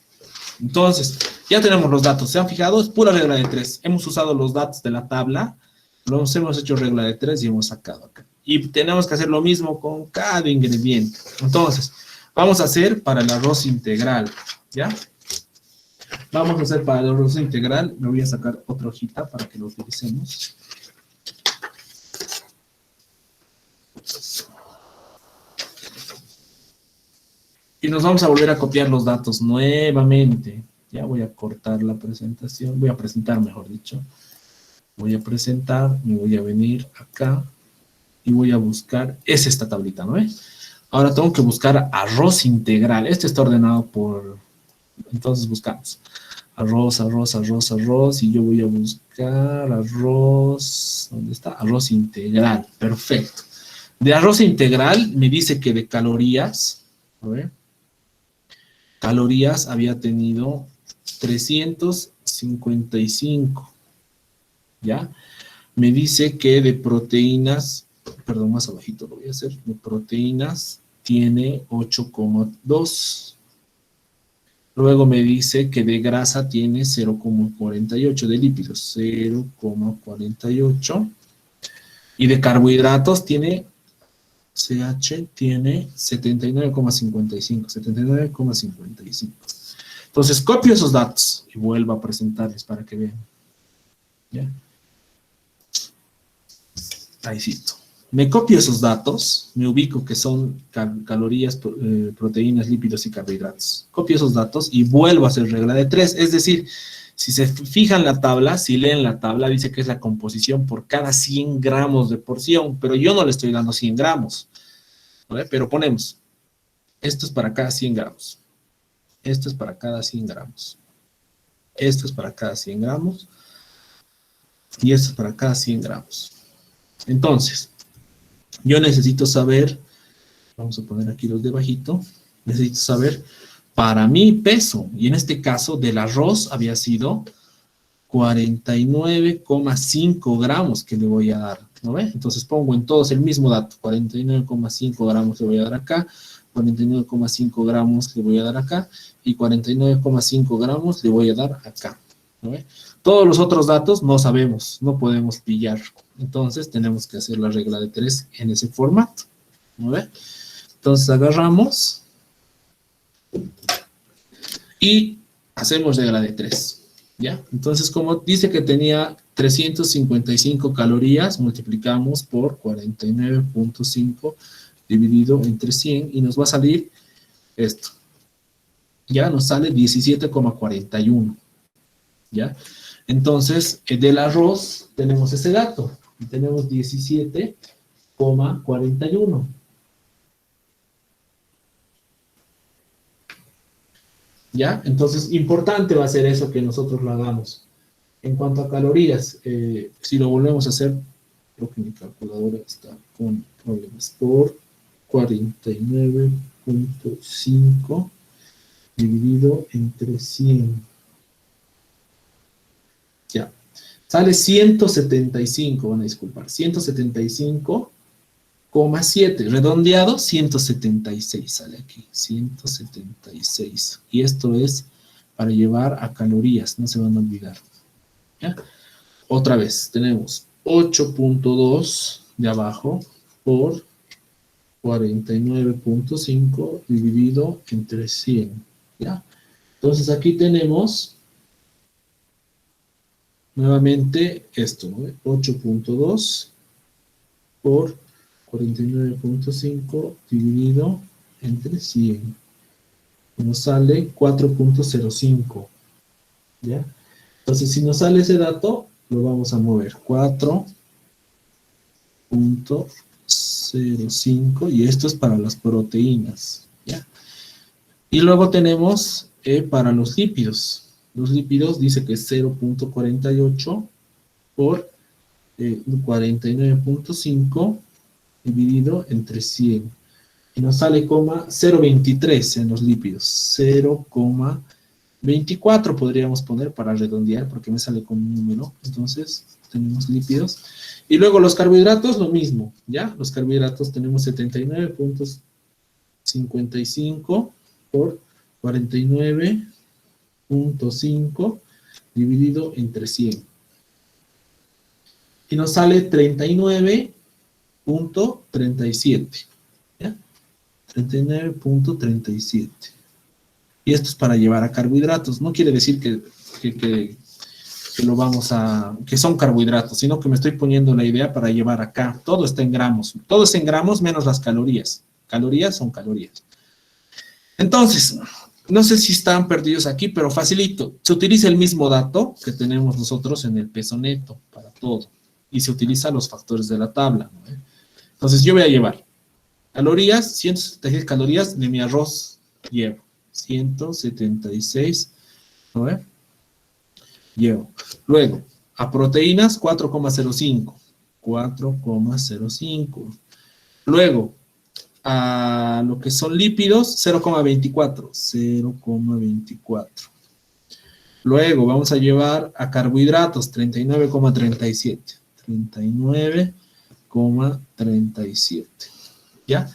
Entonces, ya tenemos los datos. ¿Se han fijado? Es pura regla de 3. Hemos usado los datos de la tabla, los hemos hecho regla de 3 y hemos sacado acá. Y tenemos que hacer lo mismo con cada ingrediente. Entonces, vamos a hacer para el arroz integral, ¿ya? Vamos a hacer para el arroz integral. Me voy a sacar otra hojita para que lo utilicemos. Y nos vamos a volver a copiar los datos nuevamente. Ya voy a cortar la presentación. Voy a presentar, mejor dicho. Voy a presentar, me voy a venir acá y voy a buscar, es esta tablita, ¿no es? Ahora tengo que buscar arroz integral. Este está ordenado por, entonces buscamos arroz, y yo voy a buscar arroz, ¿dónde está? Arroz integral, perfecto. De arroz integral me dice que de calorías, a ver, calorías había tenido 355, ¿ya? Me dice que de proteínas, perdón, más abajito lo voy a hacer, de proteínas tiene 8,2. Luego me dice que de grasa tiene 0,48, de lípidos 0,48, y de carbohidratos tiene, CH tiene 79,55. Entonces copio esos datos y vuelvo a presentarles para que vean. ¿Ya? Ahí cito. Me copio esos datos, me ubico que son calorías, proteínas, lípidos y carbohidratos. Copio esos datos y vuelvo a hacer regla de 3. Es decir, si se fijan la tabla, si leen la tabla, dice que es la composición por cada 100 gramos de porción, pero yo no le estoy dando 100 gramos. ¿Vale? Pero ponemos, esto es para cada 100 gramos. Esto es para cada 100 gramos. Esto es para cada 100 gramos. Y esto es para cada 100 gramos. Entonces, yo necesito saber, vamos a poner aquí los de bajito, necesito saber para mi peso, y en este caso del arroz había sido 49,5 gramos que le voy a dar, ¿no ve? Entonces pongo en todos el mismo dato, 49,5 gramos le voy a dar acá, 49,5 gramos le voy a dar acá, y 49,5 gramos le voy a dar acá, ¿no ve? Todos los otros datos no sabemos, no podemos pillar. Entonces tenemos que hacer la regla de 3 en ese formato. ¿No ve? Entonces agarramos y hacemos regla de 3. ¿Ya? Entonces, como dice que tenía 355 calorías, multiplicamos por 49,5 dividido entre 100 y nos va a salir esto. Ya nos sale 17,41. ¿Ya? Entonces, del arroz tenemos ese dato. Y tenemos 17,41. ¿Ya? Entonces, importante va a ser eso que nosotros lo hagamos. En cuanto a calorías, si lo volvemos a hacer, creo que mi calculadora está con problemas. Por 49,5 dividido entre 100. Ya. Sale 175, van a disculpar, 175,7. Redondeado, 176 sale aquí, 176. Y esto es para llevar a calorías, no se van a olvidar. ¿Ya? Otra vez, tenemos 8,2 de abajo por 49,5 dividido entre 100. ¿Ya? Entonces aquí tenemos nuevamente esto, ¿no? 8,2 por 49,5 dividido entre 100. Nos sale 4,05. ¿Ya? Entonces, si nos sale ese dato, lo vamos a mover. 4,05, y esto es para las proteínas. ¿Ya? Y luego tenemos para los lípidos. Los lípidos dice que es 0,48 por 49,5 dividido entre 100. Y nos sale 0,023 en los lípidos. 0,24 podríamos poner para redondear, porque me sale con un número. Entonces, tenemos lípidos. Y luego los carbohidratos, lo mismo. ¿Ya? Los carbohidratos tenemos 79,55 por 49,5 dividido entre 100. Y nos sale 39,37. ¿Ya? 39,37. Y esto es para llevar a carbohidratos. No quiere decir que lo vamos a, que son carbohidratos, sino que me estoy poniendo la idea para llevar acá. Todo está en gramos. Todo es en gramos menos las calorías. Calorías son calorías. Entonces, no sé si están perdidos aquí, pero facilito. Se utiliza el mismo dato que tenemos nosotros en el peso neto para todo. Y se utilizan los factores de la tabla, ¿no? Entonces, yo voy a llevar calorías, 176 calorías de mi arroz. Llevo 176, ¿no? Llevo. Luego, a proteínas, 4,05. 4,05. Luego, a lo que son lípidos, 0,24. 0,24. Luego, vamos a llevar a carbohidratos, 39,37. 39,37. ¿Ya?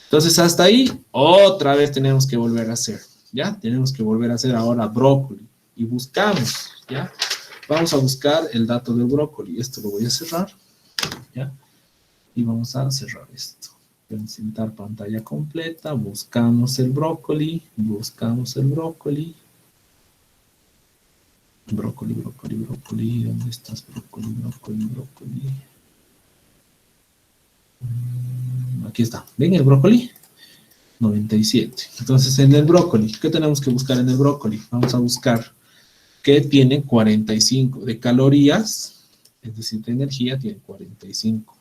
Entonces, hasta ahí, otra vez tenemos que volver a hacer. ¿Ya? Tenemos que volver a hacer ahora brócoli. Y buscamos, ¿ya? Vamos a buscar el dato del brócoli. Esto lo voy a cerrar, ¿ya? Y vamos a cerrar esto. Presentar pantalla completa. Buscamos el brócoli. Buscamos el brócoli. Brócoli, brócoli, brócoli. ¿Dónde estás? Brócoli, brócoli, brócoli. Aquí está. ¿Ven el brócoli? 97. Entonces, en el brócoli, ¿qué tenemos que buscar en el brócoli? Vamos a buscar que tiene 45 de calorías, es decir, de energía tiene 45.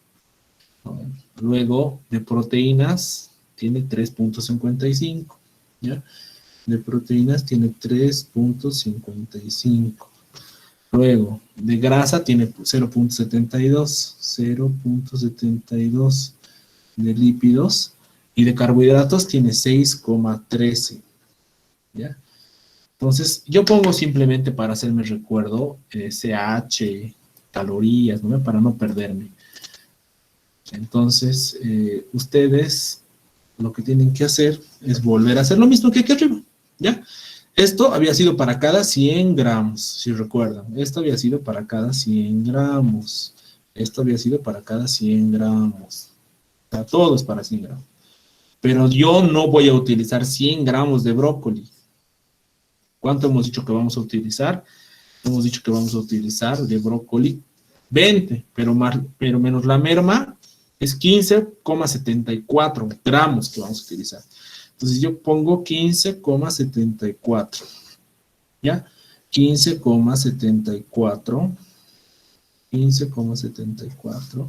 Luego, de proteínas, tiene 3,55. ¿Ya? De proteínas tiene 3,55. Luego, de grasa tiene 0,72. 0,72 de lípidos. Y de carbohidratos tiene 6,13. ¿Ya? Entonces, yo pongo simplemente para hacerme recuerdo CH, calorías, ¿no? Para no perderme. Entonces, ustedes lo que tienen que hacer es volver a hacer lo mismo que aquí arriba, ¿ya? Esto había sido para cada 100 gramos, si recuerdan. Esto había sido para cada 100 gramos. Esto había sido para cada 100 gramos. O sea, todo es para 100 gramos. Pero yo no voy a utilizar 100 gramos de brócoli. ¿Cuánto hemos dicho que vamos a utilizar? Hemos dicho que vamos a utilizar de brócoli 20, pero menos la merma es 15,74 gramos que vamos a utilizar. Entonces yo pongo 15,74. ¿Ya? 15,74. 15,74.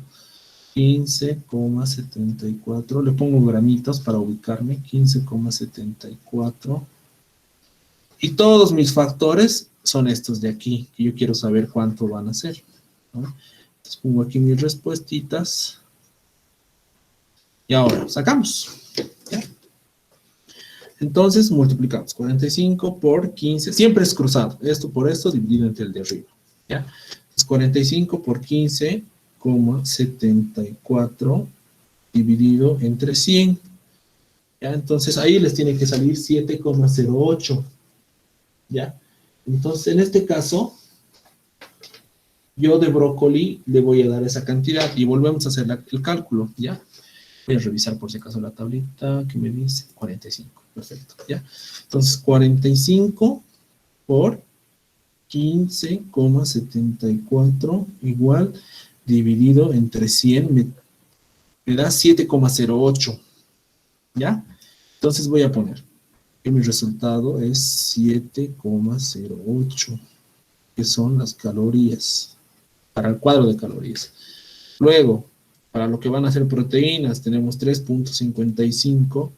15,74. Le pongo gramitos para ubicarme. 15,74. Y todos mis factores son estos de aquí, que yo quiero saber cuánto van a ser, ¿no? Entonces pongo aquí mis respuestitas. Y ahora sacamos. ¿Ya? Entonces multiplicamos 45 por 15. Siempre es cruzado. Esto por esto dividido entre el de arriba. ¿Ya? Entonces 45 por 15,74 dividido entre 100. ¿Ya? Entonces ahí les tiene que salir 7,08. ¿Ya? Entonces, en este caso, yo de brócoli le voy a dar esa cantidad y volvemos a hacer el cálculo, ¿ya? Voy a revisar por si acaso la tablita que me dice 45, perfecto, ¿ya? Entonces, 45 por 15,74 igual dividido entre 100 me da 7,08, ¿ya? Entonces voy a poner que mi resultado es 7,08, que son las calorías, para el cuadro de calorías. Luego, para lo que van a ser proteínas, tenemos 3,55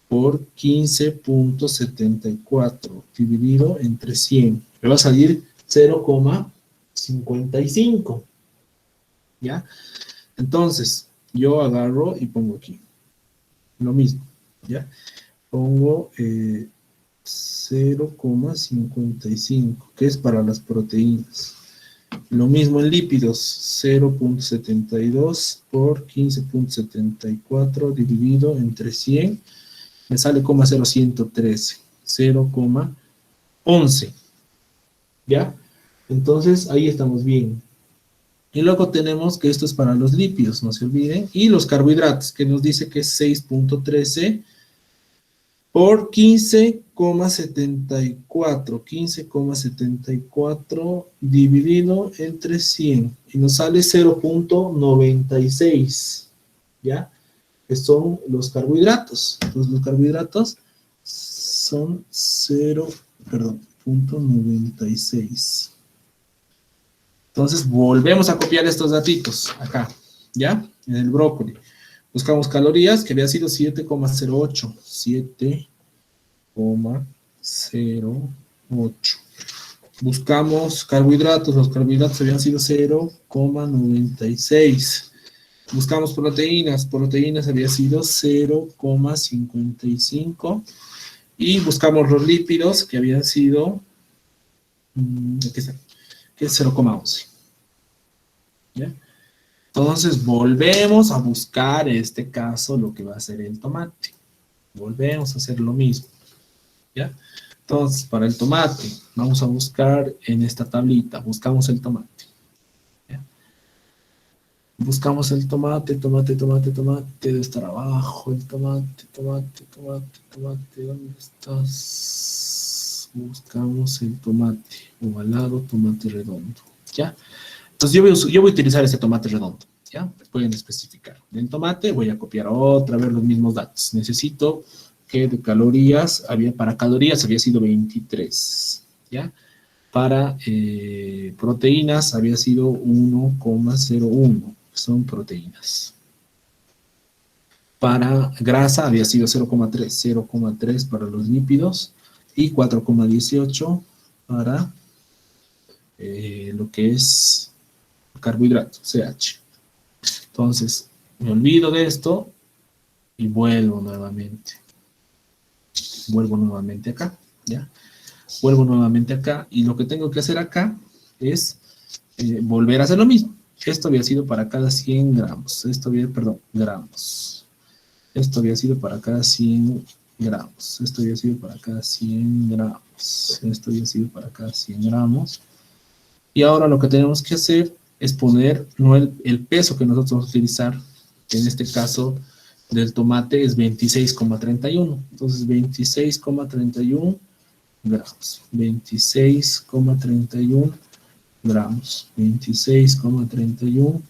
por 15,74 dividido entre 100. Me va a salir 0,55. ¿Ya? Entonces, yo agarro y pongo aquí lo mismo, ¿ya? Pongo 0,55, que es para las proteínas. Lo mismo en lípidos, 0,72 por 15,74 dividido entre 100, me sale 0,0113, 0,11. ¿Ya? Entonces, ahí estamos bien. Y luego tenemos que esto es para los lípidos, no se olviden. Y los carbohidratos, que nos dice que es 6,13 por 15,74. 15,74 dividido entre 100. Y nos sale 0,96. ¿Ya? Que son los carbohidratos. Entonces, los carbohidratos son 0,96. Entonces, volvemos a copiar estos datitos acá, ¿ya? En el brócoli. Buscamos calorías, que había sido 7,08. 7,08. Buscamos carbohidratos, los carbohidratos habían sido 0,96. Buscamos proteínas, proteínas había sido 0,55. Y buscamos los lípidos, que habían sido, aquí está, que es 0,11. ¿Ya? Entonces volvemos a buscar, en este caso, lo que va a ser el tomate. Volvemos a hacer lo mismo. ¿Ya? Entonces, para el tomate, vamos a buscar en esta tablita, buscamos el tomate. ¿Ya? Buscamos el tomate, debe estar abajo, el tomate, ¿dónde estás? Buscamos el tomate, ovalado, tomate redondo, ¿ya? Entonces yo voy a utilizar este tomate redondo, ¿ya? Pueden especificar. En tomate voy a copiar otra vez los mismos datos. Necesito que de calorías, para calorías había sido 23, ¿ya? Para proteínas había sido 1,01, son proteínas. Para grasa había sido 0,3 para los lípidos y 4,18 para lo que es carbohidrato, CH. Entonces, me olvido de esto y vuelvo nuevamente. Vuelvo nuevamente acá, ¿ya? Vuelvo nuevamente acá y lo que tengo que hacer acá es volver a hacer lo mismo. Esto había sido para cada 100 gramos. Gramos. Esto había sido para cada 100 gramos. Esto había sido para cada 100 gramos. Esto había sido para cada 100 gramos. Y ahora lo que tenemos que hacer es poner no el peso que nosotros vamos a utilizar, que en este caso del tomate es 26,31. Entonces 26,31 gramos. 26,31 gramos. 26,31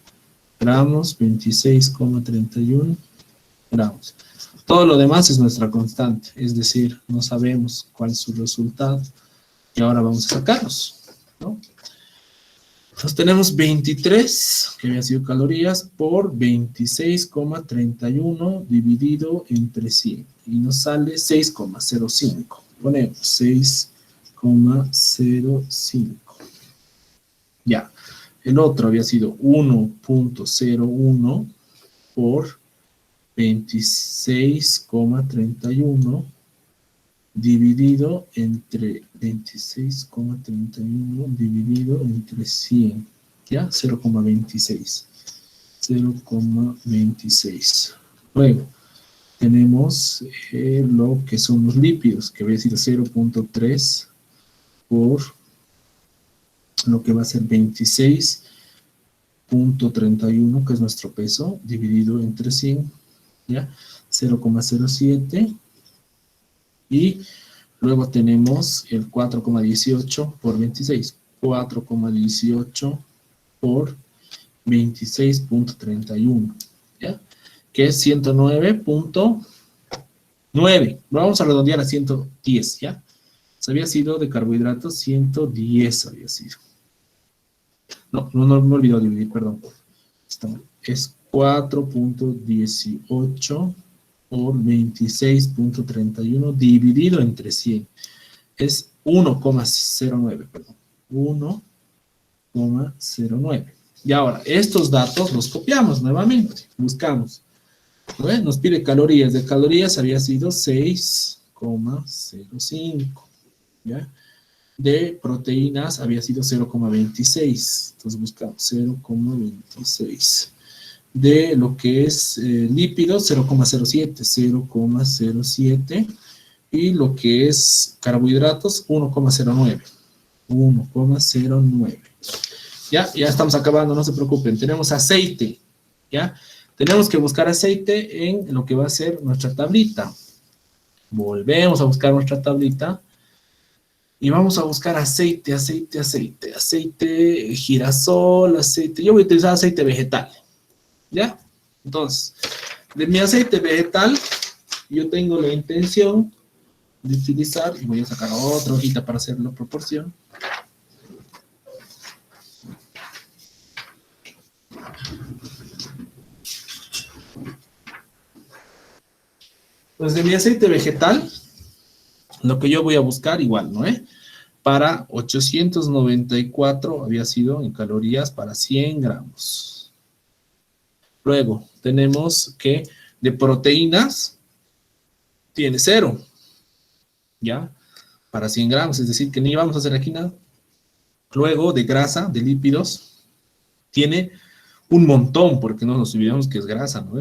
gramos. 26,31 gramos. Todo lo demás es nuestra constante, es decir, no sabemos cuál es su resultado y ahora vamos a sacarlos, ¿no? Entonces tenemos 23, que había sido calorías, por 26,31 dividido entre 100 y nos sale 6,05. Ponemos 6,05. Ya, el otro había sido 1,01 por 26,31 dividido entre 26,31 dividido entre 100, ¿ya? 0,26. 0,26. Luego, tenemos lo que son los lípidos, que había sido 0,3 por lo que va a ser 26,31, que es nuestro peso, dividido entre 100, ¿ya? 0,07. Y luego tenemos el 4,18 por 26. 4,18 por 26,31, ¿ya? Que es 109,9. Vamos a redondear a 110, ¿ya? Había sido de carbohidratos, 110 había sido. No me olvidó dividir, perdón. Es 4,18 por 26,31 dividido entre 100. Es 1,09, perdón. 1,09. Y ahora, estos datos los copiamos nuevamente. Buscamos. ¿No? Nos pide calorías. De calorías había sido 6,05. ¿Ya? De proteínas había sido 0,26. Entonces buscamos 0,26. De lo que es lípidos, 0,07. 0,07. Y lo que es carbohidratos, 1,09. 1,09. Ya estamos acabando, no se preocupen. Tenemos aceite, ¿ya? Tenemos que buscar aceite en lo que va a ser nuestra tablita. Volvemos a buscar nuestra tablita. Y vamos a buscar aceite girasol, aceite. Yo voy a utilizar aceite vegetal, ¿ya? Entonces, de mi aceite vegetal, yo tengo la intención de utilizar, y voy a sacar otra hojita para hacer la proporción. Pues de mi aceite vegetal, lo que yo voy a buscar igual, ¿no? para 894, había sido en calorías para 100 gramos. Luego tenemos que de proteínas tiene 0, ¿ya? Para 100 gramos, es decir, que ni vamos a hacer aquí nada. Luego de grasa, de lípidos, tiene un montón, porque no nos olvidemos que es grasa, ¿no?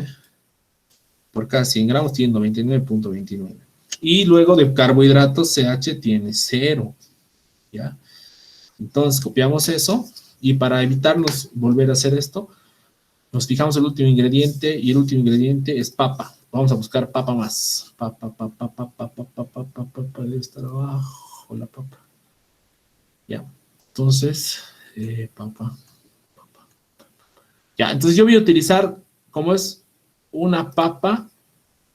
Por cada 100 gramos tiene 99.29. Y luego de carbohidratos, CH tiene 0, ¿ya? Entonces copiamos eso, y para evitarnos volver a hacer esto, nos fijamos el último ingrediente, y el último ingrediente es papa. Vamos a buscar papa más. Papa, debe estar abajo la papa. Ya, entonces, papa. Ya, entonces yo voy a utilizar, como es una papa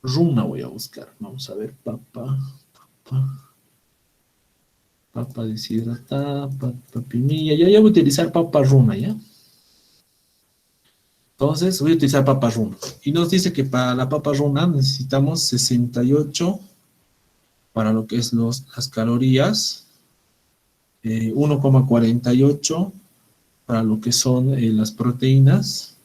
runa, voy a buscar. Vamos a ver, papa deshidratada, papa pimilla. Yo voy a utilizar papa runa, ¿ya? Entonces voy a utilizar papa runa. Y nos dice que para la papa runa necesitamos 68 para lo que es las calorías, 1,48 para lo que son las proteínas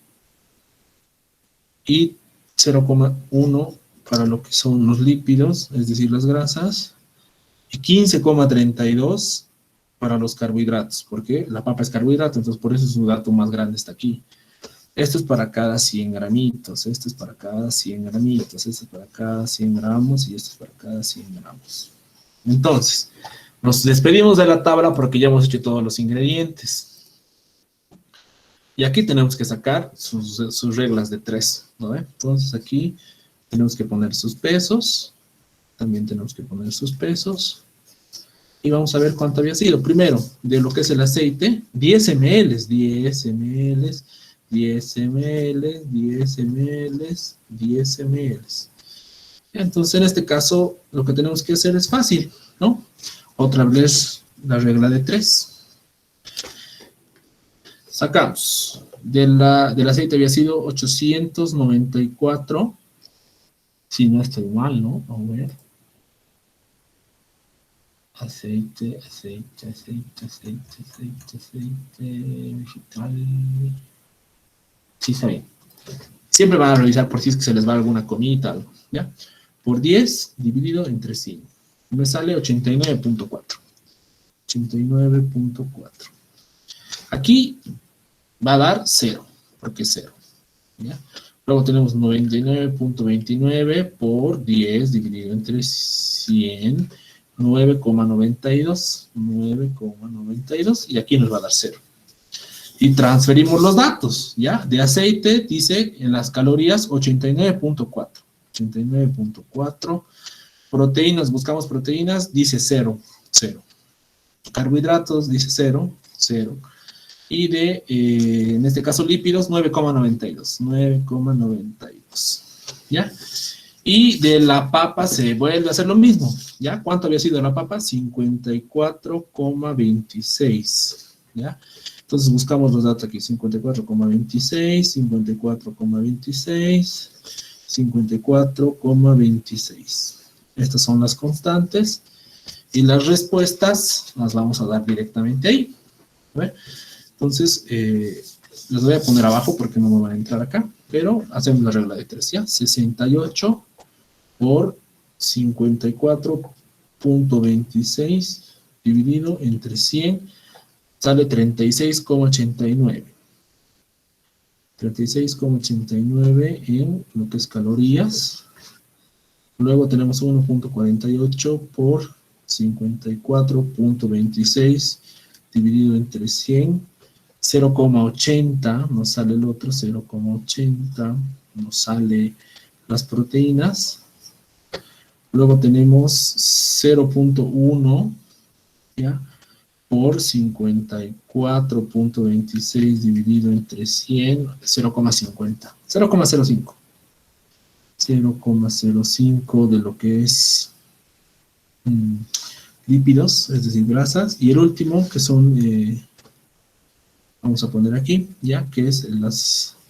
y 0,1 para lo que son los lípidos, es decir, las grasas, y 15,32 para los carbohidratos, porque la papa es carbohidrato, entonces por eso su dato más grande está aquí. Esto es para cada 100 gramitos, esto es para cada 100 gramitos, esto es para cada 100 gramos y esto es para cada 100 gramos. Entonces, nos despedimos de la tabla porque ya hemos hecho todos los ingredientes. Y aquí tenemos que sacar sus reglas de 3, ¿no? Entonces aquí tenemos que poner sus pesos, también tenemos que poner sus pesos, y vamos a ver cuánto había sido. Primero, de lo que es el aceite, 10 ml, 10 ml, 10 ml, 10 ml, 10 ml. Entonces, en este caso, lo que tenemos que hacer es fácil, ¿no? Otra vez la regla de 3. Sacamos. Del aceite había sido 894. Si no estoy mal, ¿no? Vamos a ver. Aceite vegetal. Sí, está bien. Siempre van a revisar por si es que se les va alguna comida, algo, ¿ya? Por 10 dividido entre 100. Me sale 89.4. 89.4. Aquí va a dar 0, porque es 0, ¿ya? Luego tenemos 99.29 por 10 dividido entre 100, 9,92, 9,92, y aquí nos va a dar 0. Y transferimos los datos, ¿ya? De aceite, dice en las calorías 89.4. 89.4. Proteínas, buscamos proteínas, dice 0, 0. Carbohidratos, dice 0, 0. Y de, en este caso, lípidos, 9,92. 9,92. ¿Ya? Y de la papa se vuelve a hacer lo mismo, ¿ya? ¿Cuánto había sido la papa? 54,26, ¿ya? Entonces buscamos los datos aquí, 54,26, 54,26, 54,26. Estas son las constantes. Y las respuestas las vamos a dar directamente ahí. ¿Ve? Entonces, las voy a poner abajo porque no me van a entrar acá. Pero hacemos la regla de 3, ¿ya? 68 por 54,26 dividido entre 100 sale 36,89. 36,89 en lo que es calorías. Luego tenemos 1,48 por 54,26 dividido entre 100. 0,80 nos sale el otro, 0,80 nos sale las proteínas. Luego tenemos 0,1, ¿ya? Por 54,26 dividido entre 100, 0,50, 0,05. 0,05 de lo que es lípidos, es decir, grasas. Y el último, que son, vamos a poner aquí, ya, que es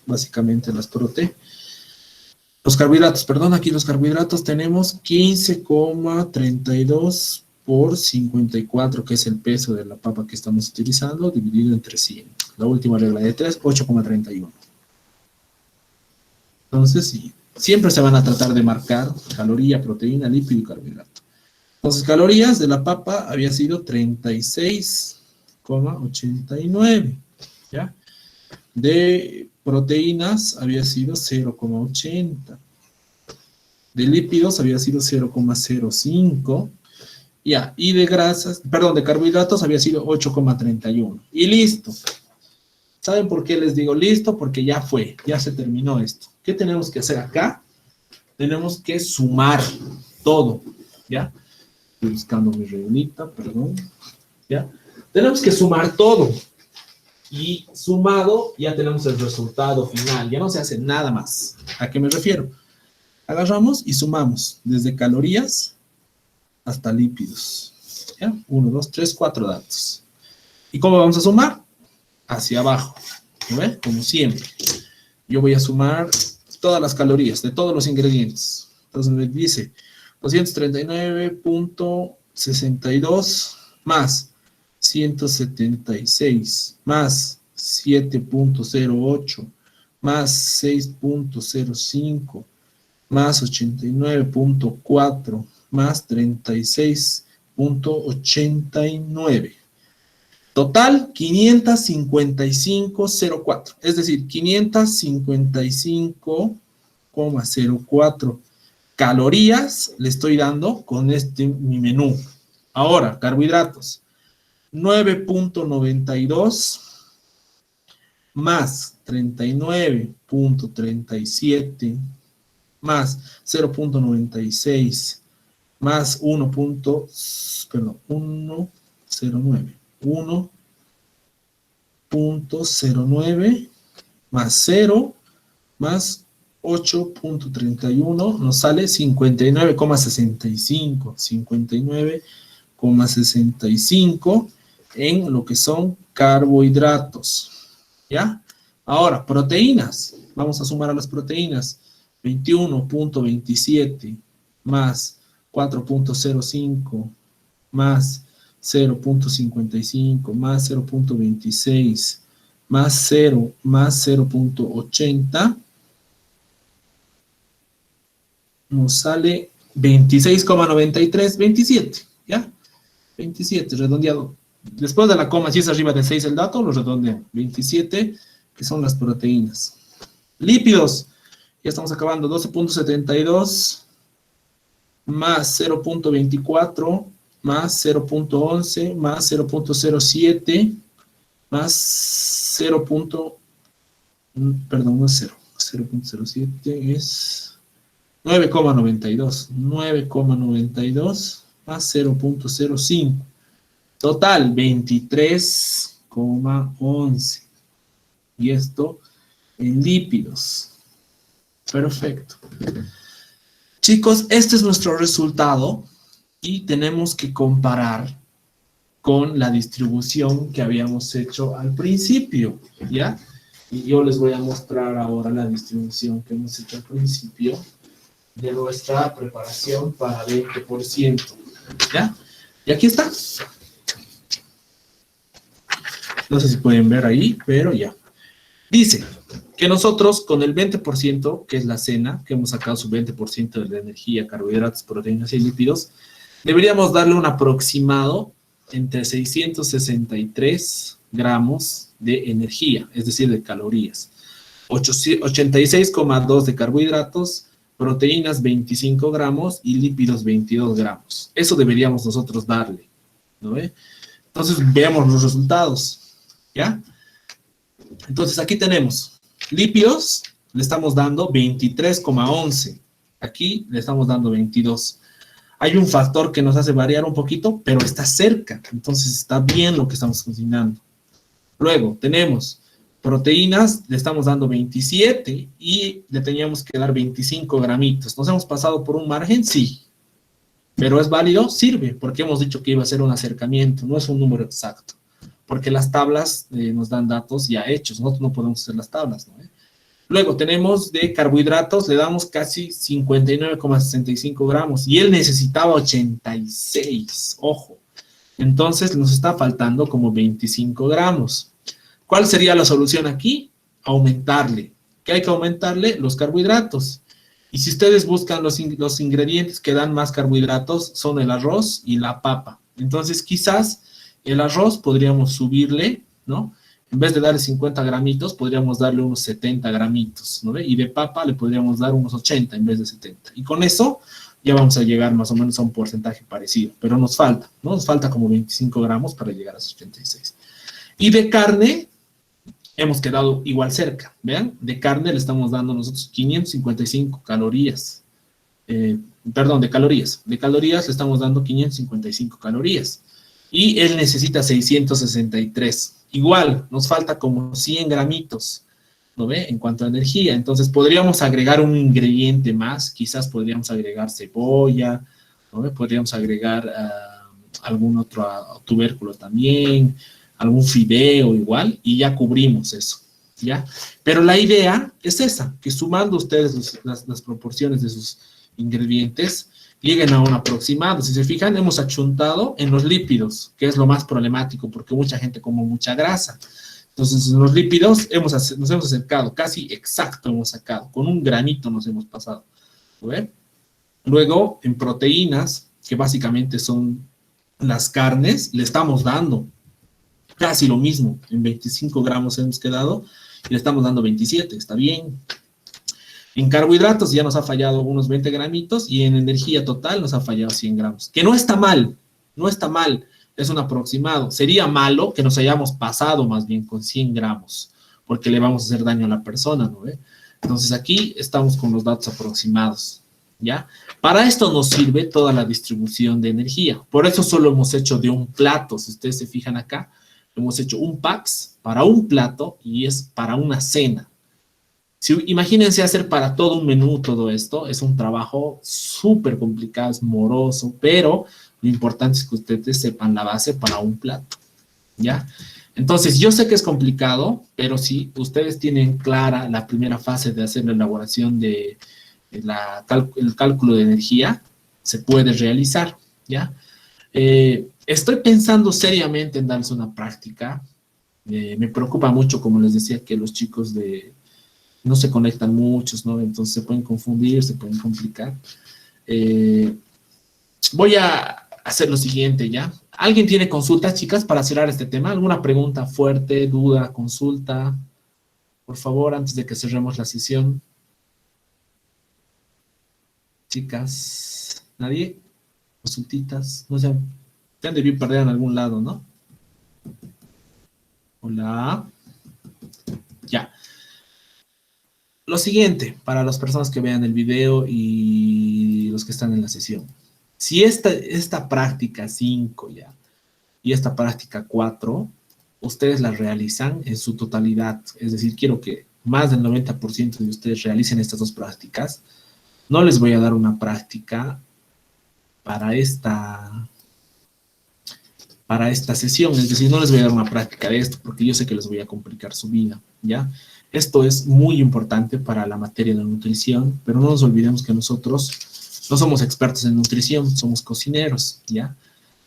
básicamente las proteínas. Los carbohidratos, perdón, aquí los carbohidratos tenemos 15,32 por 54, que es el peso de la papa que estamos utilizando, dividido entre 100. La última regla de 3, 8,31. Entonces, sí, siempre se van a tratar de marcar caloría, proteína, lípido y carbohidrato. Entonces, calorías de la papa había sido 36,89, ¿ya? De proteínas había sido 0,80. De lípidos había sido 0,05. Ya, y de grasas, perdón, de carbohidratos había sido 8,31. Y listo. ¿Saben por qué les digo listo? Porque ya fue, ya se terminó esto. ¿Qué tenemos que hacer acá? Tenemos que sumar todo, ¿ya? Estoy buscando mi reglita, perdón. ¿Ya? Tenemos que sumar todo. Y sumado, ya tenemos el resultado final. Ya no se hace nada más. ¿A qué me refiero? Agarramos y sumamos desde calorías hasta lípidos. ¿Ya? 1, 2, 3, 4 datos. ¿Y cómo vamos a sumar? Hacia abajo. ¿Ve? Como siempre. Yo voy a sumar todas las calorías de todos los ingredientes. Entonces me dice 239,62 más 176 más 7,08 más 6,05 más 89,4 más 36,89. Total 555,04. Es decir, 555,04 calorías le estoy dando con mi menú. Ahora, carbohidratos. 9,92 más 39,37 más 0,96 más 1,09 más 0 más 8,31 nos sale 59,65. 59,65 en lo que son carbohidratos. ¿Ya? Ahora, proteínas. Vamos a sumar a las proteínas. 21,27 más 4,05 más 0,55 más 0,26 más 0 más 0,80 nos sale 26,93, 27, ¿ya? 27, redondeado. Después de la coma, si es arriba de 6 el dato, lo redondeo. 27, que son las proteínas. Lípidos, ya estamos acabando. 12,72 más 0,24 más 0,11 más 0,07 más 0. Perdón, no es 0. 0,07 es 9,92. 9,92 más 0,05. Total, 23,11. Y esto en lípidos. Perfecto. Chicos, este es nuestro resultado y tenemos que comparar con la distribución que habíamos hecho al principio, ¿ya? Y yo les voy a mostrar ahora la distribución que hemos hecho al principio de nuestra preparación para 20%, ¿ya? Y aquí está. No sé si pueden ver ahí, pero ya. Dice que nosotros con el 20%, que es la cena, que hemos sacado su 20% de la energía, carbohidratos, proteínas y lípidos, deberíamos darle un aproximado entre 663 gramos de energía, es decir, de calorías. 86,2 de carbohidratos, proteínas 25 gramos y lípidos 22 gramos. Eso deberíamos nosotros darle, ¿no ve? Entonces, veamos los resultados, ¿ya? Entonces, aquí tenemos lípidos, le estamos dando 23,11. Aquí le estamos dando 22. Hay un factor que nos hace variar un poquito, pero está cerca. Entonces, está bien lo que estamos cocinando. Luego, tenemos proteínas, le estamos dando 27 y le teníamos que dar 25 gramitos. ¿Nos hemos pasado por un margen? Sí. ¿Pero es válido? Sirve, porque hemos dicho que iba a ser un acercamiento, no es un número exacto. Porque las tablas nos dan datos ya hechos, nosotros no podemos hacer las tablas, ¿no? Luego tenemos de carbohidratos, le damos casi 59,65 gramos y él necesitaba 86, ojo. Entonces nos está faltando como 25 gramos. ¿Cuál sería la solución aquí? Aumentarle. ¿Qué hay que aumentarle? Los carbohidratos. Y si ustedes buscan los ingredientes que dan más carbohidratos, son el arroz y la papa. Entonces quizás el arroz podríamos subirle, ¿no? En vez de darle 50 gramitos, podríamos darle unos 70 gramitos, ¿no ve? Y de papa le podríamos dar unos 80 en vez de 70. Y con eso ya vamos a llegar más o menos a un porcentaje parecido. Pero nos falta, ¿no? Nos falta como 25 gramos para llegar a esos 86. Y de carne, hemos quedado igual cerca, ¿vean? De carne le estamos dando nosotros 555 calorías. Perdón, de calorías. De calorías le estamos dando 555 calorías. Y él necesita 663. Igual, nos falta como 100 gramitos, ¿no ve? En cuanto a energía. Entonces, podríamos agregar un ingrediente más. Quizás podríamos agregar cebolla, ¿no ve? Podríamos agregar algún otro tubérculo también, algún fideo igual, y ya cubrimos eso, ¿ya? Pero la idea es esa, que sumando ustedes las proporciones de sus ingredientes, lleguen a un aproximado. Si se fijan, hemos achuntado en los lípidos, que es lo más problemático, porque mucha gente come mucha grasa. Entonces, en los lípidos nos hemos acercado, casi exacto hemos sacado, con un granito nos hemos pasado. ¿Ve? Luego, en proteínas, que básicamente son las carnes, le estamos dando casi lo mismo, en 25 gramos hemos quedado, y le estamos dando 27, está bien. En carbohidratos ya nos ha fallado unos 20 gramitos y en energía total nos ha fallado 100 gramos. Que no está mal, no está mal, es un aproximado. Sería malo que nos hayamos pasado más bien con 100 gramos, porque le vamos a hacer daño a la persona, ¿no ve? Entonces aquí estamos con los datos aproximados, ¿ya? Para esto nos sirve toda la distribución de energía. Por eso solo hemos hecho de un plato. Si ustedes se fijan acá, hemos hecho un PAX para un plato y es para una cena. Imagínense hacer para todo un menú todo esto, es un trabajo súper complicado, es moroso, pero lo importante es que ustedes sepan la base para un plato, ¿ya? Entonces, yo sé que es complicado, pero si ustedes tienen clara la primera fase de hacer la elaboración de el cálculo de energía, se puede realizar, ¿ya? Estoy pensando seriamente en darles una práctica. Me preocupa mucho, como les decía, que los chicos no se conectan muchos, ¿no? Entonces se pueden confundir, se pueden complicar. Voy a hacer lo siguiente, ¿ya? ¿Alguien tiene consultas, chicas, para cerrar este tema? ¿Alguna pregunta fuerte, duda, consulta? Por favor, antes de que cerremos la sesión. Chicas, ¿nadie? Consultitas, no sé, te han debido perder en algún lado, ¿no? Hola. Ya. Lo siguiente, para las personas que vean el video y los que están en la sesión. Si esta práctica 5 ya y esta práctica 4, ustedes la realizan en su totalidad, es decir, quiero que más del 90% de ustedes realicen estas dos prácticas. No les voy a dar una práctica para esta sesión, es decir, no les voy a dar una práctica de esto porque yo sé que les voy a complicar su vida, ¿ya? Esto es muy importante para la materia de nutrición, pero no nos olvidemos que nosotros no somos expertos en nutrición, somos cocineros, ¿ya?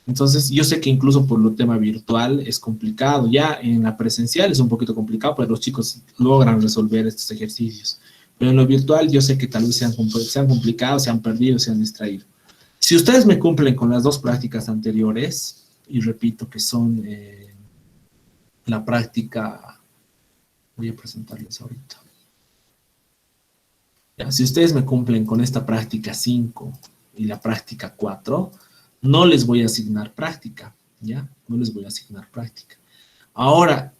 Entonces, yo sé que incluso por el tema virtual es complicado, ya en la presencial es un poquito complicado, pero los chicos logran resolver estos ejercicios. Pero en lo virtual yo sé que tal vez se han complicado, se han perdido, se han distraído. Si ustedes me cumplen con las dos prácticas anteriores, y repito que son la práctica, voy a presentarles ahorita. Ya, si ustedes me cumplen con esta práctica 5 y la práctica 4, no les voy a asignar práctica, ¿ya? No les voy a asignar práctica. Ahora,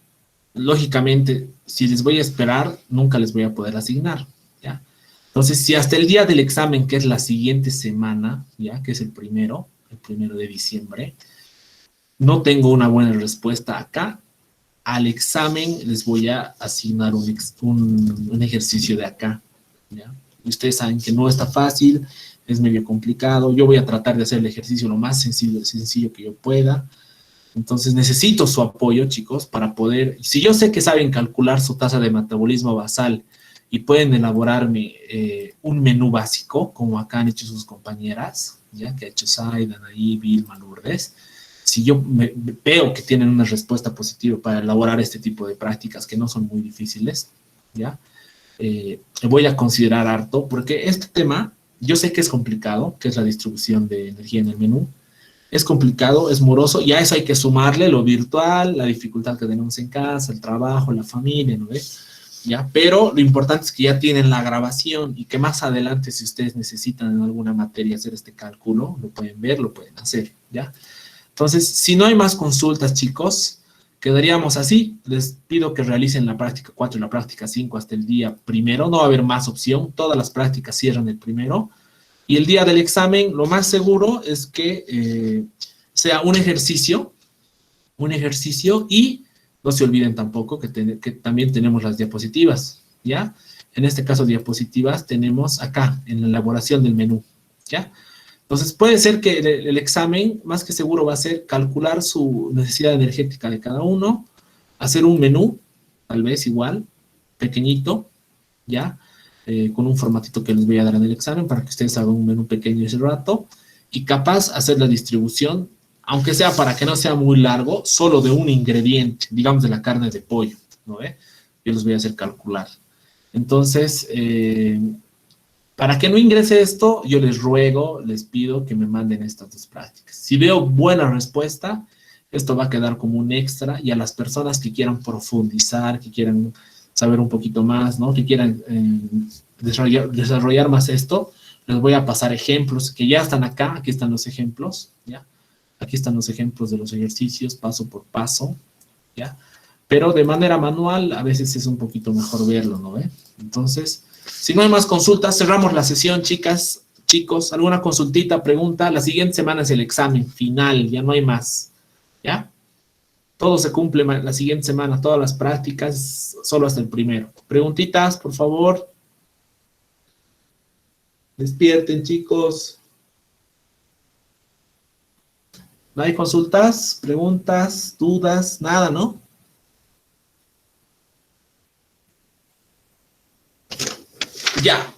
lógicamente, si les voy a esperar, nunca les voy a poder asignar, ¿ya? Entonces, si hasta el día del examen, que es la siguiente semana, ¿ya? Que es el primero de diciembre, no tengo una buena respuesta acá, al examen les voy a asignar un ejercicio de acá, ¿ya? Y ustedes saben que no está fácil, es medio complicado. Yo voy a tratar de hacer el ejercicio lo más sencillo que yo pueda. Entonces necesito su apoyo, chicos, para poder, si yo sé que saben calcular su tasa de metabolismo basal y pueden elaborarme un menú básico, como acá han hecho sus compañeras, ¿ya? Que ha hecho Zaida, Anaí, Vilma, Lourdes. Si yo veo que tienen una respuesta positiva para elaborar este tipo de prácticas que no son muy difíciles, ¿ya? Voy a considerar harto, porque este tema, yo sé que es complicado, que es la distribución de energía en el menú, es complicado, es moroso, y a eso hay que sumarle lo virtual, la dificultad que tenemos en casa, el trabajo, la familia, ¿no ves? ¿Ya? Pero lo importante es que ya tienen la grabación y que más adelante, si ustedes necesitan en alguna materia hacer este cálculo, lo pueden ver, lo pueden hacer, ¿ya? Entonces, si no hay más consultas, chicos, quedaríamos así. Les pido que realicen la práctica 4 y la práctica 5 hasta el día primero. No va a haber más opción. Todas las prácticas cierran el primero. Y el día del examen, lo más seguro es que sea un ejercicio y no se olviden tampoco que también tenemos las diapositivas, ¿ya? En este caso, diapositivas tenemos acá, en la elaboración del menú, ¿ya? Entonces, puede ser que el examen, más que seguro, va a ser calcular su necesidad energética de cada uno, hacer un menú, tal vez igual, pequeñito, ¿ya? Con un formatito que les voy a dar en el examen para que ustedes hagan un menú pequeño ese rato y capaz hacer la distribución, aunque sea para que no sea muy largo, solo de un ingrediente, digamos de la carne de pollo, ¿no ve? Yo les voy a hacer calcular. Entonces, para que no ingrese esto, yo les ruego, les pido que me manden estas dos prácticas. Si veo buena respuesta, esto va a quedar como un extra y a las personas que quieran profundizar, que quieran saber un poquito más, ¿no? Que quieran desarrollar más esto, les voy a pasar ejemplos que ya están acá. Aquí están los ejemplos, ¿ya? Aquí están los ejemplos de los ejercicios paso por paso, ¿ya? Pero de manera manual a veces es un poquito mejor verlo, ¿no ve? Entonces, si no hay más consultas, cerramos la sesión, chicas, chicos. ¿Alguna consultita, pregunta? La siguiente semana es el examen final, ya no hay más, ¿ya? Todo se cumple la siguiente semana, todas las prácticas, solo hasta el primero. Preguntitas, por favor. Despierten, chicos. ¿No hay consultas, preguntas, dudas, nada, no? Ya.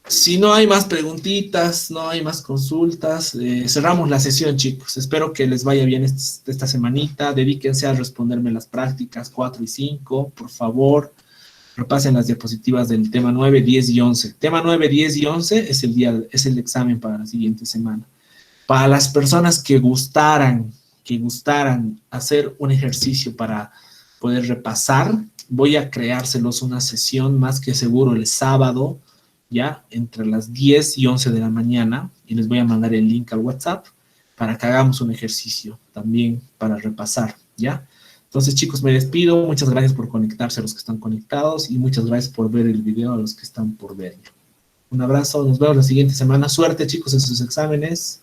Si no hay más preguntitas, no hay más consultas, cerramos la sesión, chicos. Espero que les vaya bien esta semanita. Dedíquense a responderme las prácticas 4 y 5, por favor. Repasen las diapositivas del tema 9, 10 y 11. Tema 9, 10 y 11 es el examen para la siguiente semana. Para las personas que gustaran hacer un ejercicio para poder repasar, voy a creárselos una sesión más que seguro el sábado, ya entre las 10 y 11 de la mañana, y les voy a mandar el link al WhatsApp para que hagamos un ejercicio también para repasar, ¿ya? Entonces, chicos, me despido. Muchas gracias por conectarse a los que están conectados y muchas gracias por ver el video a los que están por verlo. Un abrazo, nos vemos la siguiente semana. Suerte, chicos, en sus exámenes.